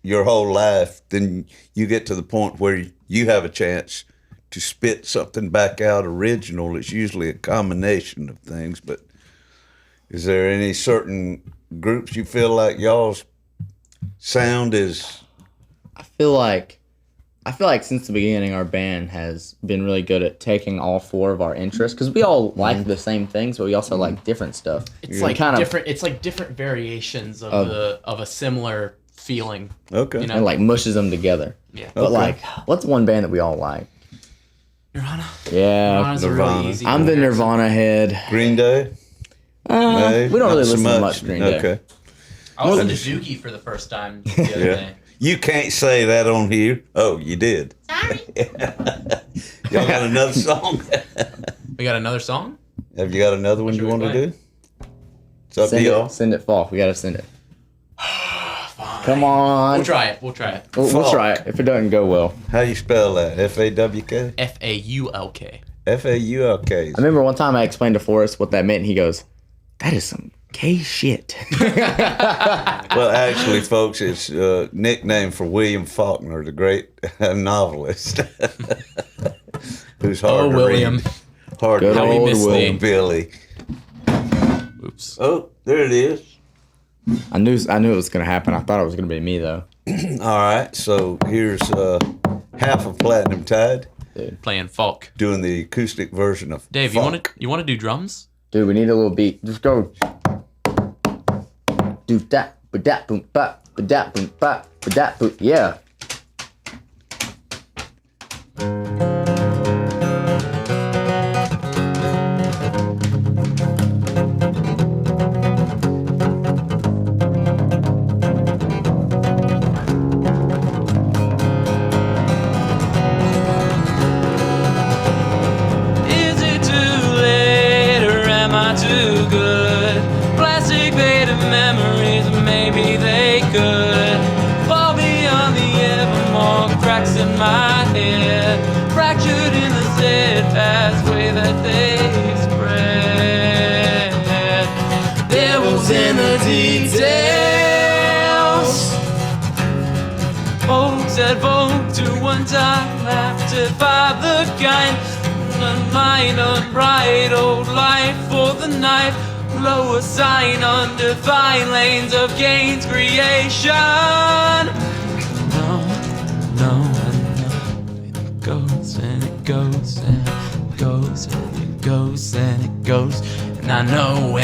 your whole life. Then you get to the point where you have a chance to spit something back out original. It's usually a combination of things. But is there any certain groups you feel like y'all's sound is? I feel like since the beginning, our band has been really good at taking all four of our interests, because we all like the same things, but we also like different stuff. It's like different. It's like different variations of a similar feeling. Okay. You know? And like mushes them together. Yeah. But like, what's one band that we all like? Nirvana. Yeah. Nirvana's a really easy. I'm the Nirvana head. Green Day? We don't really listen to much Green Day. Okay. I listened to Dookie for the first time the other day. You can't say that on here. Oh, you did. Sorry. Y'all got another song? We got another song? Have you got another one you want to do? It's up to y'all. Send it, Falk. We gotta send it. Come on. We'll try it. We'll try it. We'll try it. If it doesn't go well. How you spell that? F-A-W-K? F-A-U-L-K. F-A-U-L-K. I remember one time I explained to Forrest what that meant, and he goes, "That is some gay shit." Well, actually, folks, it's a nickname for William Faulkner, the great novelist, who's hard to William. read. Hard Good to old read. William. Billy. Oops. Oh, there it is. I knew it was gonna happen. I thought it was gonna be me though. All right, so here's half of Platinum Tide Playing folk. doing the acoustic version of Dave, Funk. you want to do drums? Dude, we need a little beat. Just go. Do that, but that boom bop, but that boom bop, but that boom. Yeah. Is it too late or am I too good? Plastic faded memories, maybe they could fall beyond the evermore cracks in my head, fractured in the steadfast way that they spread. Devils in the details. Folks that vote to one time have to find the kind. Unmined, unbridled life for the knife. Lower sign, undefined lanes of gains creation. No, it goes and it goes and it goes and it goes and it goes. And I know,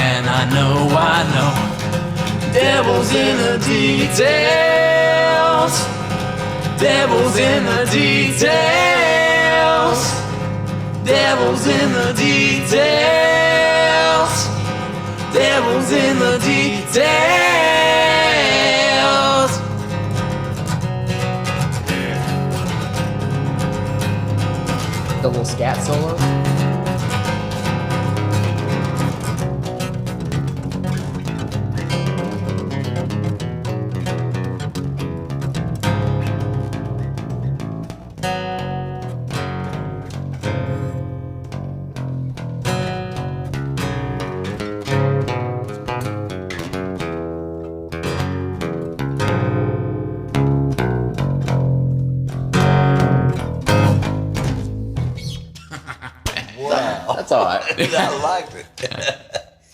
devils in the details. Devils in the details. Devils in the details. Devils in the details. The little scat solo. Wow. That's all right. I liked it.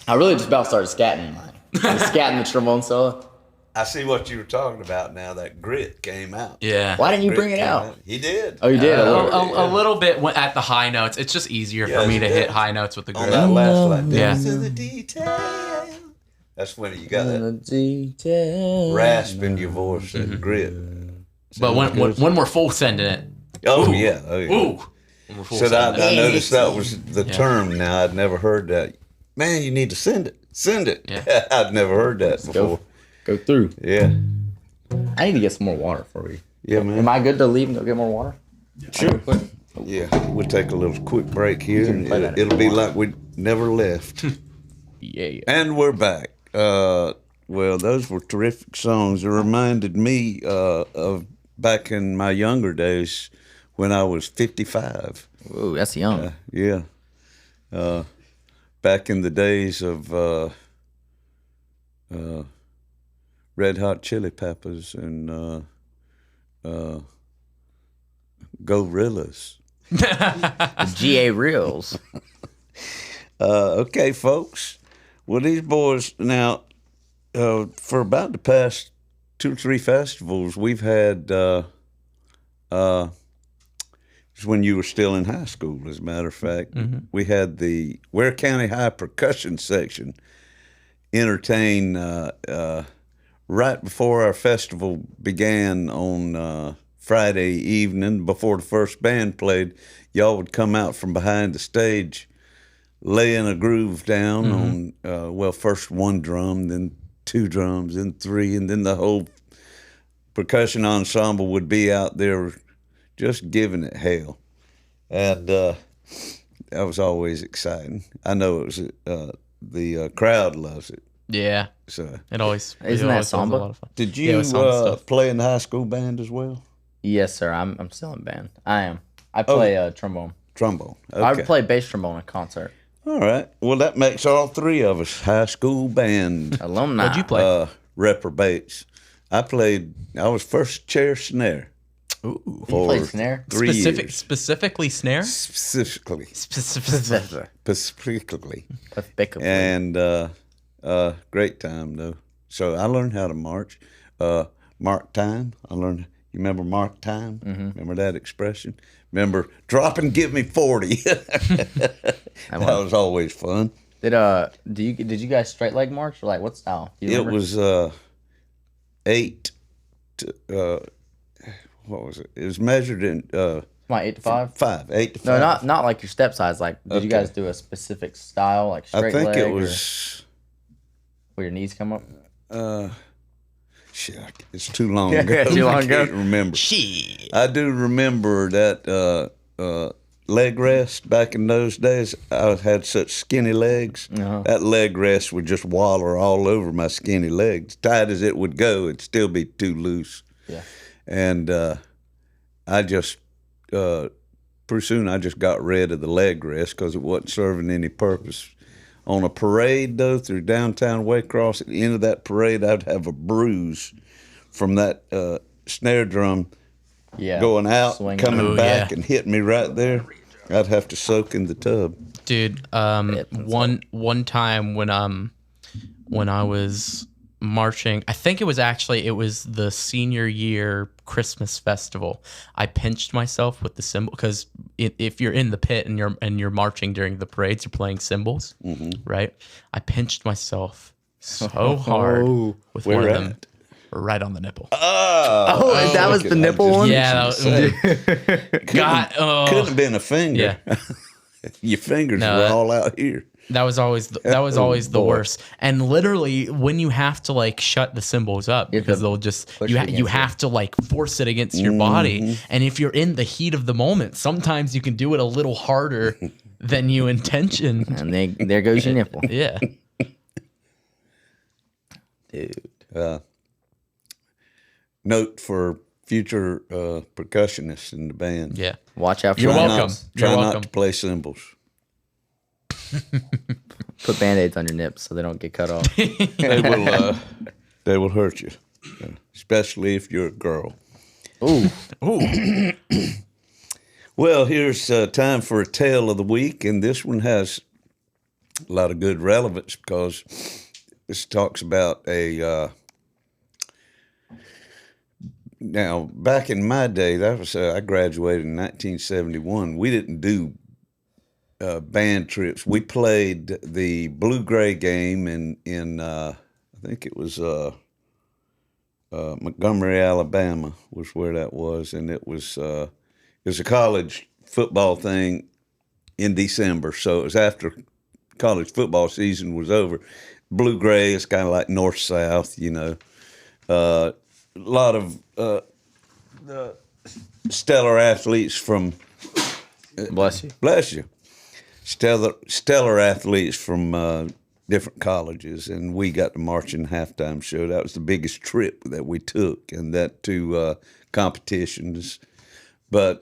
I really just about started scatting Scatting the trombone solo. I see what you were talking about now. That grit came out. Yeah. Why didn't you Grit bring it came out? He did. Oh, you did? A little bit at the high notes. It's just easier for me to hit high notes with the On grit. that last line. Yeah. To the detail. That's when you got that The detail. rasp in your voice, that grit. But when we're full sending it. Oh, yeah. Oh, yeah. Ooh. When we're full So sending I it. noticed that was the term now. I'd never heard that. Man, you need to send it. Send it. Yeah. I'd never heard that before. Go through. Yeah. I need to get some more water for you. Yeah, man. Am I good to leave and go get more water? Sure. Yeah. We'll take a little quick break here, and play that it'll be like we never left. Yeah. And we're back. Well, those were terrific songs. It reminded me of back in my younger days when I was 55. Ooh, that's young. Yeah. Back in the days of Red Hot Chili Peppers and Gorillas. The GA Reels. Okay, folks. Well, these boys now, for about the past 2 or 3 festivals, we've had. It's when you were still in high school, as a matter of fact. We had the Ware County High Percussion Section entertain right before our festival began on Friday evening, before the first band played. Y'all would come out from behind the stage, laying a groove down on, first 1 drum, then 2 drums, then 3, and then the whole percussion ensemble would be out there just giving it hell. And that was always exciting. I know it was the crowd loves it. Yeah. So It always Isn't that always was samba? a lot of fun. did Yeah, it you was samba stuff. play in the high school band as well? Yes, sir. I'm still in band. I am. I play trombone. Trombone. I Okay. play bass trombone in concert. All right. Well, that makes all 3 of us high school band Alumni. What'd you play? reprobates. I was first chair snare. You for play snare? 3 years. Specifically snare? Specifically. Specific. Specifically. Despicably. And great time, though. So I learned how to march. Mark time. You remember mark time? Remember that expression? Remember drop and give me 40. That was always fun. Did you guys straight leg march or like what style? Do you It remember? was 8 to, what was it? It was measured in Like 8 to 5. 8 to 5. No, not like your step size. Like, did you Okay. guys do a specific style, like I straight think leg, it was. where your knees come up? Shit, it's too long ago. Too long I ago? can't remember. Shit. I do remember that leg rest back in those days. I had such skinny legs. Uh-huh. That leg rest would just waller all over my skinny legs. Tight as it would go, it'd still be too loose. Yeah. And I just pretty soon I just got rid of the leg rest because it wasn't serving any purpose. On a parade, though, through downtown Waycross, at the end of that parade, I'd have a bruise from that snare drum Yeah. going out, Swinging. coming Oh, back, yeah. and hitting me right there. I'd have to soak in the tub. Dude, one time when I was marching, I think it was the senior year Christmas festival. I pinched myself with the cymbal because if you're in the pit and you're marching during the parades, you're playing cymbals, right? I pinched myself so hard with Where one of at? them, right on the nipple. Oh, that was the nipple one? Yeah, Couldn't have been a finger. Yeah. Your fingers No, were that- all out here. That was always the boy. worst. And literally, when you have to like shut the cymbals up You have because to they'll just push you it you against have to like force it against your body. And if you're in the heat of the moment, sometimes you can do it a little harder than you intention. And there goes your nipple. Yeah. Dude. Note for future percussionists in the band. Yeah. Watch out for You're your welcome. nips. Try You're not welcome. to play cymbals. Put Band-Aids on your nips so they don't get cut off. They will hurt you, especially if you're a girl. Ooh. Well, here's time for a tale of the week, and this one has a lot of good relevance because This talks about a. Now, back in my day, that was I graduated in 1971. We didn't do band trips. We played the Blue-Gray game in I think it was Montgomery, Alabama, was where that was, and it was a college football thing in December. So it was after college football season was over. Blue-Gray is kind of like north-south, you know. A lot of stellar athletes from Bless you. bless you, stellar athletes from different colleges, and we got to march in the halftime show. That was the biggest trip that we took, and that to competitions. But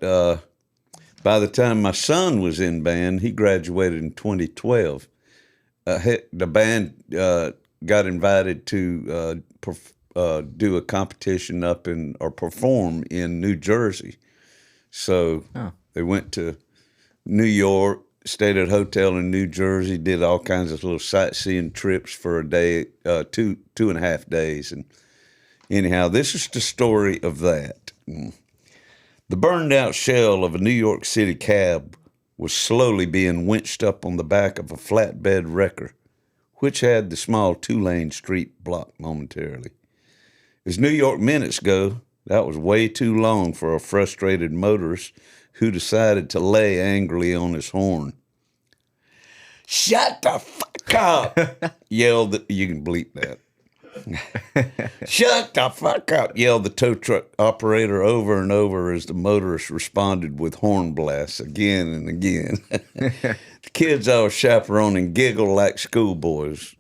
by the time my son was in band, he graduated in 2012. The band got invited to do a competition or perform in New Jersey. So they went to New York, stayed at a hotel in New Jersey, did all kinds of little sightseeing trips for a day, 2.5 days. And anyhow, this is the story of that. The burned out shell of a New York City cab was slowly being winched up on the back of a flatbed wrecker, which had the small 2-lane street blocked momentarily. As New York minutes go, that was way too long for a frustrated motorist who decided to lay angrily on his horn. "Shut the fuck up!" yelled you can bleep that. "Shut the fuck up!" yelled the tow truck operator over and over as the motorist responded with horn blasts again and again. The kids I was chaperoning giggled like schoolboys,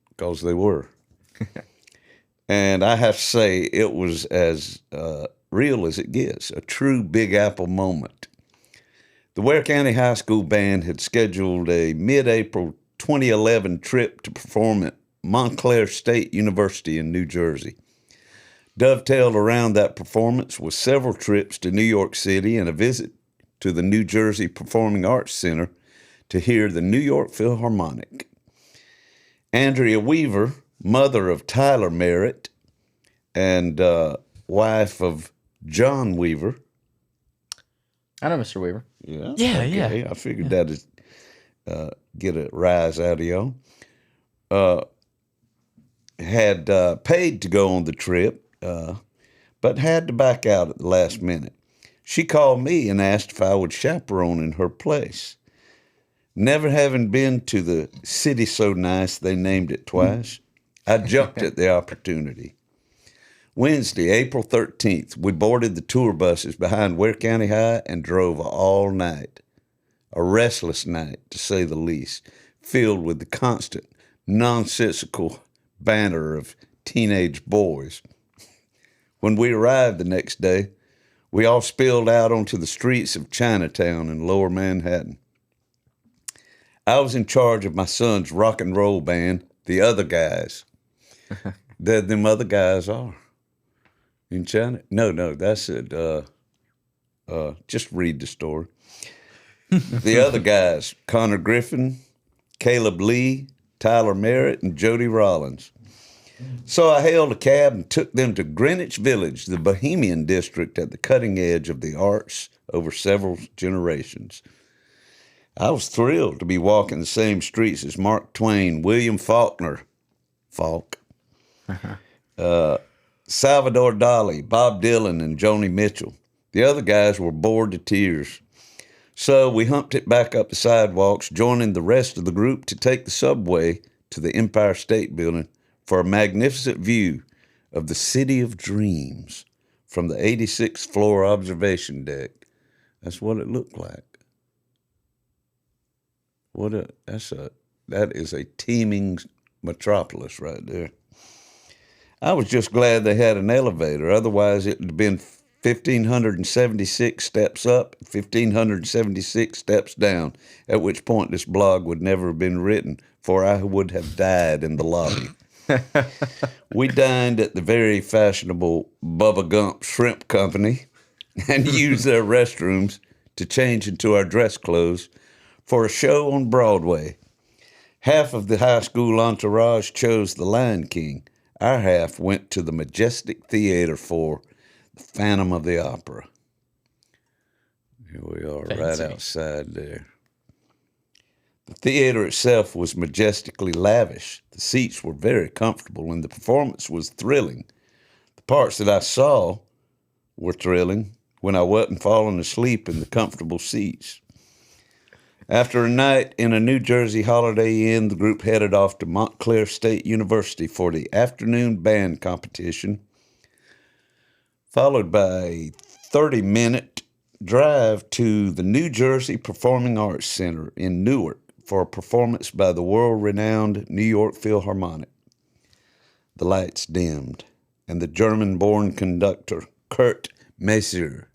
because they were. And I have to say, it was as real as it gets, a true Big Apple moment. The Ware County High School Band had scheduled a mid-April 2011 trip to perform at Montclair State University in New Jersey. Dovetailed around that performance with several trips to New York City and a visit to the New Jersey Performing Arts Center to hear the New York Philharmonic. Andrea Weaver, mother of Tyler Merritt and wife of John Weaver. I know Mr. Weaver. Yeah, Yeah, yeah. I figured that'd get a rise out of y'all. Had paid to go on the trip, but had to back out at the last minute. She called me and asked if I would chaperone in her place. Never having been to the city so nice they named it twice, I jumped at the opportunity. Wednesday, April 13th, we boarded the tour buses behind Ware County High and drove all night. A restless night, to say the least, filled with the constant, nonsensical banter of teenage boys. When we arrived the next day, we all spilled out onto the streets of Chinatown in Lower Manhattan. I was in charge of my son's rock and roll band, the Other Guys. Them other guys are. In China? No, that's it. Just read the story. The Other Guys, Connor Griffin, Caleb Lee, Tyler Merritt, and Jody Rollins. So I hailed a cab and took them to Greenwich Village, the bohemian district at the cutting edge of the arts over several generations. I was thrilled to be walking the same streets as Mark Twain, William Faulkner, Salvador Dali, Bob Dylan, and Joni Mitchell. The other guys were bored to tears. So we humped it back up the sidewalks, joining the rest of the group to take the subway to the Empire State Building for a magnificent view of the City of Dreams from the 86th floor observation deck. That's what it looked like. That is a teeming metropolis right there. I was just glad they had an elevator. Otherwise, it would have been 1,576 steps up, 1,576 steps down, at which point this blog would never have been written, for I would have died in the lobby. We dined at the very fashionable Bubba Gump Shrimp Company and used their restrooms to change into our dress clothes for a show on Broadway. Half of the high school entourage chose The Lion King. Our half went to the Majestic Theater for The Phantom of the Opera. Here we are, right Fancy. outside there. The theater itself was majestically lavish. The seats were very comfortable, and the performance was thrilling. The parts that I saw were thrilling when I wasn't falling asleep in the comfortable seats. After a night in a New Jersey Holiday Inn, the group headed off to Montclair State University for the afternoon band competition, followed by a 30-minute drive to the New Jersey Performing Arts Center in Newark for a performance by the world-renowned New York Philharmonic. The lights dimmed, and the German-born conductor, Kurt Masur,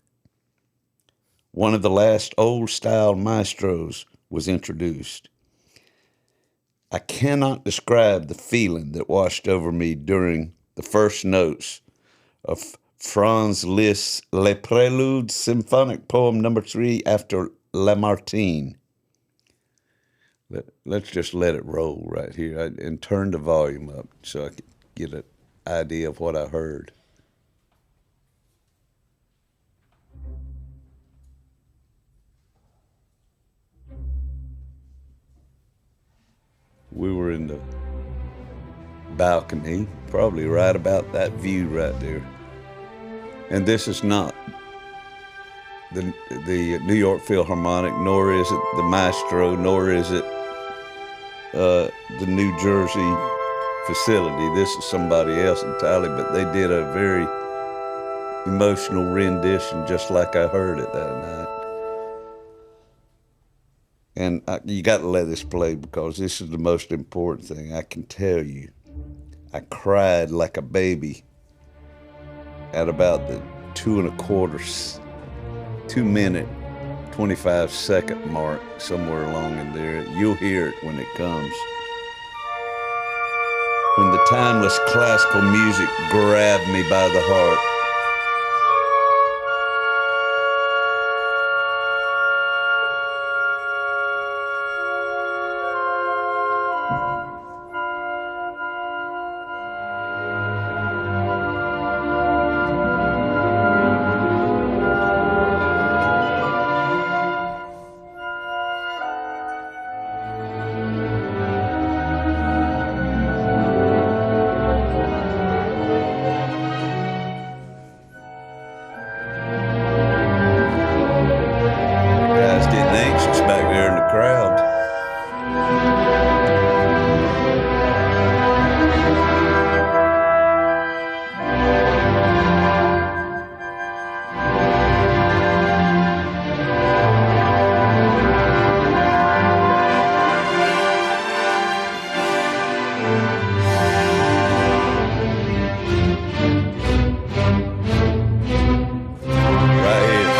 one of the last old-style maestros, was introduced. I cannot describe the feeling that washed over me during the first notes of Franz Liszt's Le Prélude Symphonic Poem No. 3 after Lamartine. Let's just let it roll right here and turn the volume up so I can get an idea of what I heard. We were in the balcony, probably right about that view right there. And this is not the New York Philharmonic, nor is it the Maestro, nor is it the New Jersey facility. This is somebody else entirely, but they did a very emotional rendition just like I heard it that night. And you got to let this play because this is the most important thing. I can tell you, I cried like a baby at about the 2.25-minute, 25-second mark, somewhere along in there. You'll hear it when it comes. When the timeless classical music grabbed me by the heart. Guys getting anxious back there in the crowd. Right here.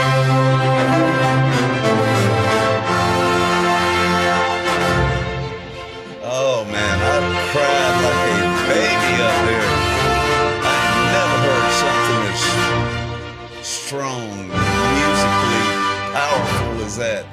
Oh man, I cried like a baby up there. I never heard something as strong, musically powerful as that.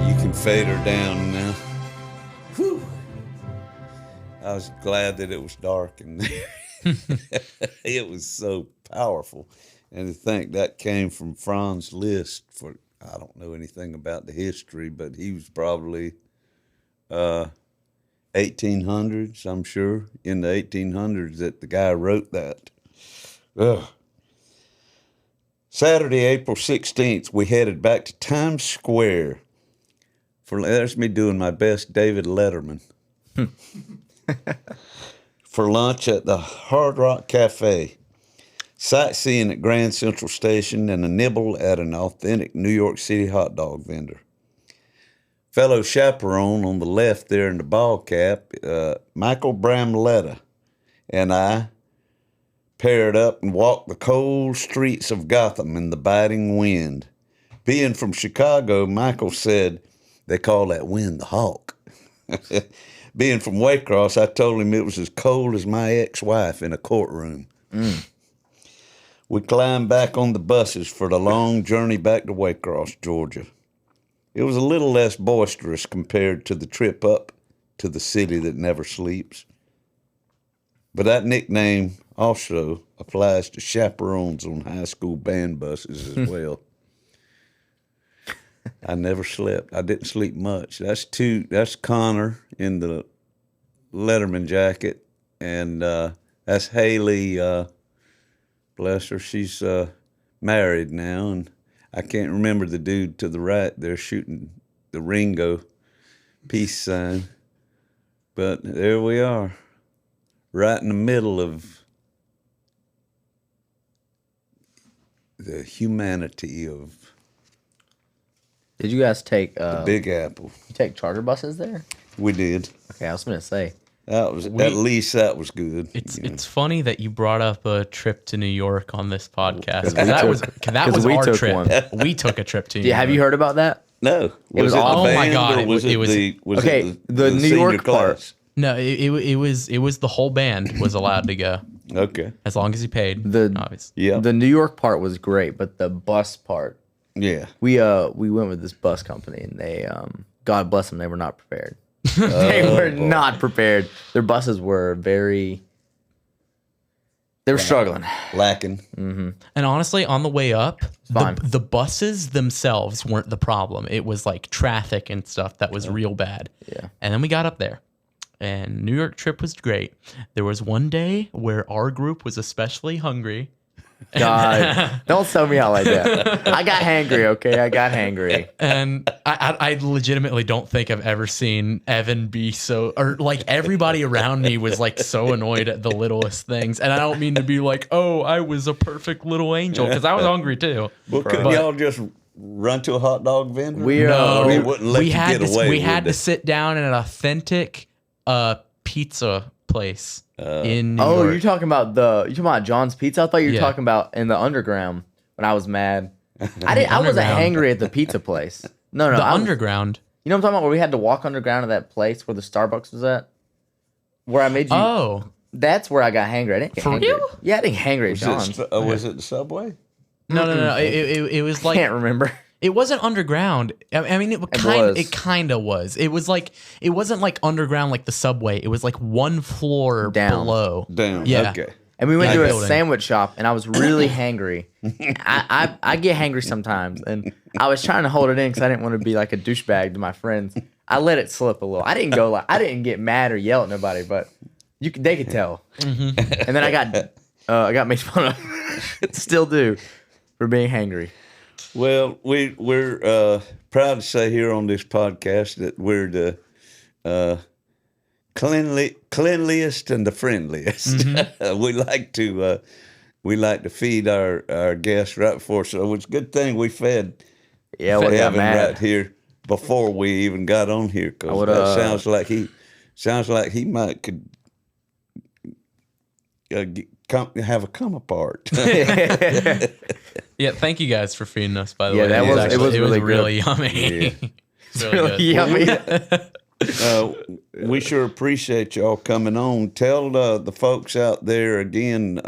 You can fade her down now. Whew. I was glad that it was dark in there. It was so powerful. And to think that came from Franz Liszt. I don't know anything about the history, but he was probably 1800s, I'm sure, in the 1800s that the guy wrote that. Ugh. Saturday, April 16th, we headed back to Times Square. There's me doing my best David Letterman. For lunch at the Hard Rock Cafe, sightseeing at Grand Central Station, and a nibble at an authentic New York City hot dog vendor. Fellow chaperone on the left there in the ball cap, Michael Bramletta, and I paired up and walked the cold streets of Gotham in the biting wind, Being from Chicago, Michael said they call that wind the hawk. Being from Waycross, I told him it was as cold as my ex-wife in a courtroom. We climbed back on the buses for the long journey back to Waycross, Georgia. It was a little less boisterous compared to the trip up to the city that never sleeps. But that nickname also applies to chaperones on high school band buses as well. I never slept. I didn't sleep much. That's Connor in the Letterman jacket, and that's Haley. Bless her. She's married now, and I can't remember the dude to the right. They're shooting the Ringo peace sign, but there we are, right in the middle of the humanity of. Did you guys take The Big Apple. You take charter buses there? We did. Okay, I was gonna say That was at least that was good. It's funny that you brought up a trip to New York on this podcast. 'Cause that was we our took trip. one. We took a trip to New York. have you heard about that? No, was it all- the oh my band God, or was it was- okay, the New senior York part. class? No, it was the whole band was allowed to go Okay, as long as he paid. Obviously. yeah, The New York part was great, but the bus part, yeah. we went with this bus company, and they God bless them, they were not prepared. They were not prepared. Their buses were they were struggling. Lacking. And honestly, on the way up, Fine. the buses themselves weren't the problem. It was like traffic and stuff that was real bad. Yeah. And then we got up there, and New York trip was great. There was one day where our group was especially hungry. God, don't tell me out like that. I got hangry, okay? I got hangry. And I legitimately don't think I've ever seen Evan be so, or like everybody around me was like so annoyed at the littlest things. And I don't mean to be like, oh, I was a perfect little angel, because I was hungry too. Well, couldn't But- y'all just run to a hot dog vendor? No, they wouldn't let you get away. we had would to sit down in an authentic pizza place in New Oh, York. you're talking about John's Pizza? I thought you were Yeah. talking about in the underground when I was mad. I wasn't Underground. hangry at the pizza place. No, The I was- underground. You know what I'm talking about? Where we had to walk underground to that place where the Starbucks was at? Where I made you. Oh, That's where I got hangry. I didn't get For hangry. real? Yeah, I didn't get hangry at was John's. was it the subway? no. It was like, Can't remember. it wasn't underground. I mean, it kind of was. It was like, it wasn't like underground like the subway. It was like one floor Down. below. Down. Yeah. Okay. And we went That to a building. sandwich shop, and I was really hangry. I get hangry sometimes, and I was trying to hold it in because I didn't want to be like a douchebag to my friends. I let it slip a little. I didn't get mad or yell at nobody, but they could tell. And then I got made fun of. Still do for being hangry. Well, we're proud to say here on this podcast that we're the cleanliest and the friendliest. We like to feed our guests right before, so it's a good thing we fed Yeah, well, I got Evan mad. right here before we even got on here, because would, that sounds like he might could have a come apart. Yeah, thank you guys for feeding us. By the Yeah, way, that was- it actually- was really really good. yummy. It's really good. Yummy. We sure appreciate y'all coming on. Tell the folks out there again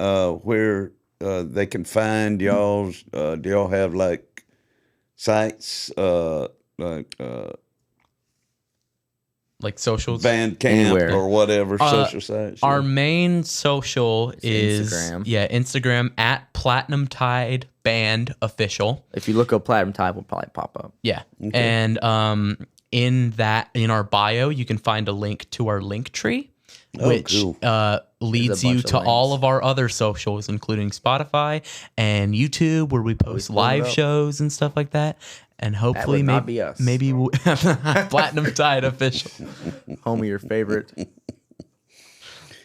where they can find y'all's. Do y'all have like sites Like socials. Bandcamp Anywhere. or whatever social sites? Our main social is Instagram. Instagram at Platinum Tide Band Official. If you look up Platinum Tide, will probably pop up. Yeah, and in our bio, you can find a link to our link tree, which cool. leads There's a you bunch of to all links. of our other socials, including Spotify and YouTube, where we post pulled it live up. shows and stuff like that. And hopefully, would not be us. maybe Platinum Tide Official. Homie, your favorite.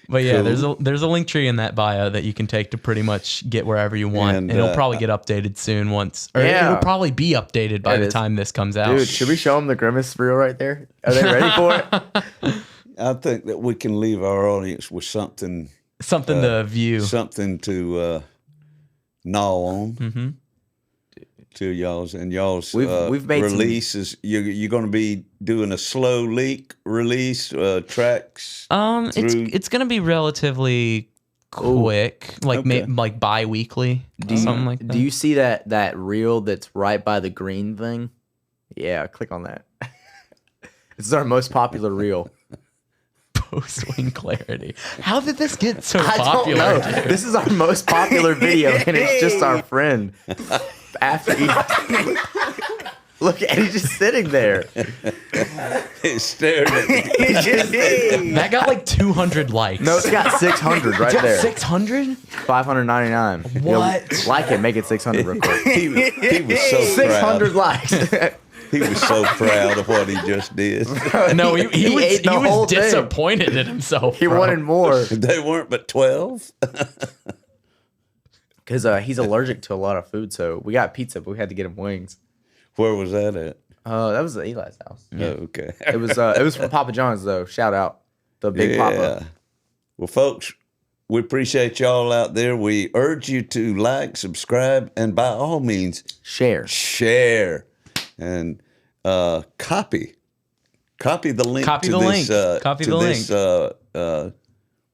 But yeah, Cool. there's a link tree in that bio that you can take to pretty much get wherever you want, And, and it'll probably get updated soon or Yeah. it'll probably be updated by It the is. time this comes out. Dude, should we show them the grimace reel right there? Are they ready for it? I think that we can leave our audience with something Something to view. to gnaw on. to y'all's and y'all's We've made releases. You're going to be doing a slow leak release tracks. It's gonna be relatively quick, like like bi-weekly, something like that. Do you see that reel that's right by the green thing? Yeah, click on that. This is our most popular reel. Post-wing clarity. How did this get so I popular? don't know. This is our most popular video, and it's just our friend. After he... Look, and he's just sitting there. He's staring at me. That got like 200 likes. No, it's got 600 right there. 600? 599. What? Like it, make it 600 real quick. He was so 600 proud. likes. He was so proud of what he just did. No, he ate the whole was thing. disappointed in himself. He wanted more. They weren't but 12. Because he's allergic to a lot of food, so we got pizza, but we had to get him wings. Where was that at? That was at Eli's house. Oh, okay. It was from Papa John's though. Shout out the Big Papa. Well, folks, we appreciate y'all out there. We urge you to like, subscribe, and by all means, Share. And copy the link Copy to the this. link. Copy to the this,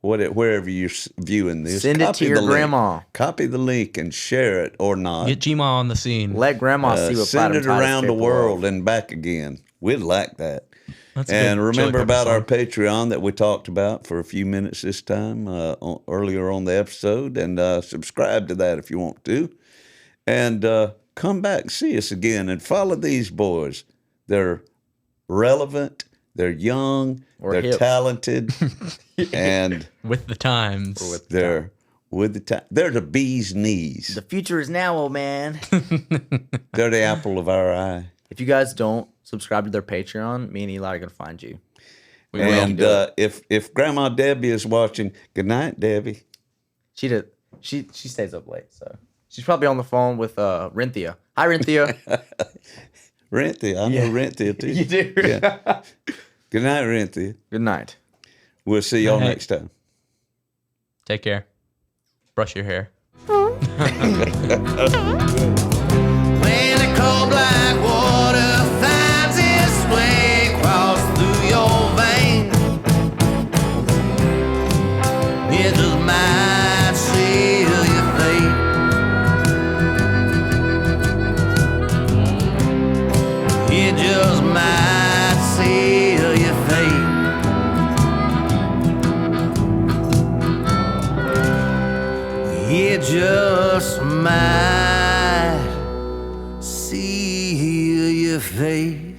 wherever you're viewing this. Send it Copy to your the link. grandma. Copy the link and share it or not. Get Gma on the scene. Let grandma see what Send Platinum it Tide is around the capable world of. and back again. We'd like that. That's a And good remember Chili about Pepper our song. Patreon that we talked about for a few minutes this time earlier on the episode, and subscribe to that if you want to. And come back, see us again, and follow these boys. They're relevant, they're young, Or they're hip. talented, and With the times. they're with the time. They're the bee's knees. The future is now, old man. They're the apple of our eye. If you guys don't subscribe to their Patreon, me and Eli are gonna find you. And if Grandma Debbie is watching, good night, Debbie. She stays up late, so she's probably on the phone with Renthia. Hi, Renthia. Renthia, I know Renthia too. You do? Yeah. Good night, Renthia. Good night. We'll see y'all Hey. next time. Take care. Brush your hair. When the cold black water finds its way across through your veins, it just might seal your fate. It just might seal your fate. It just might seal your fate.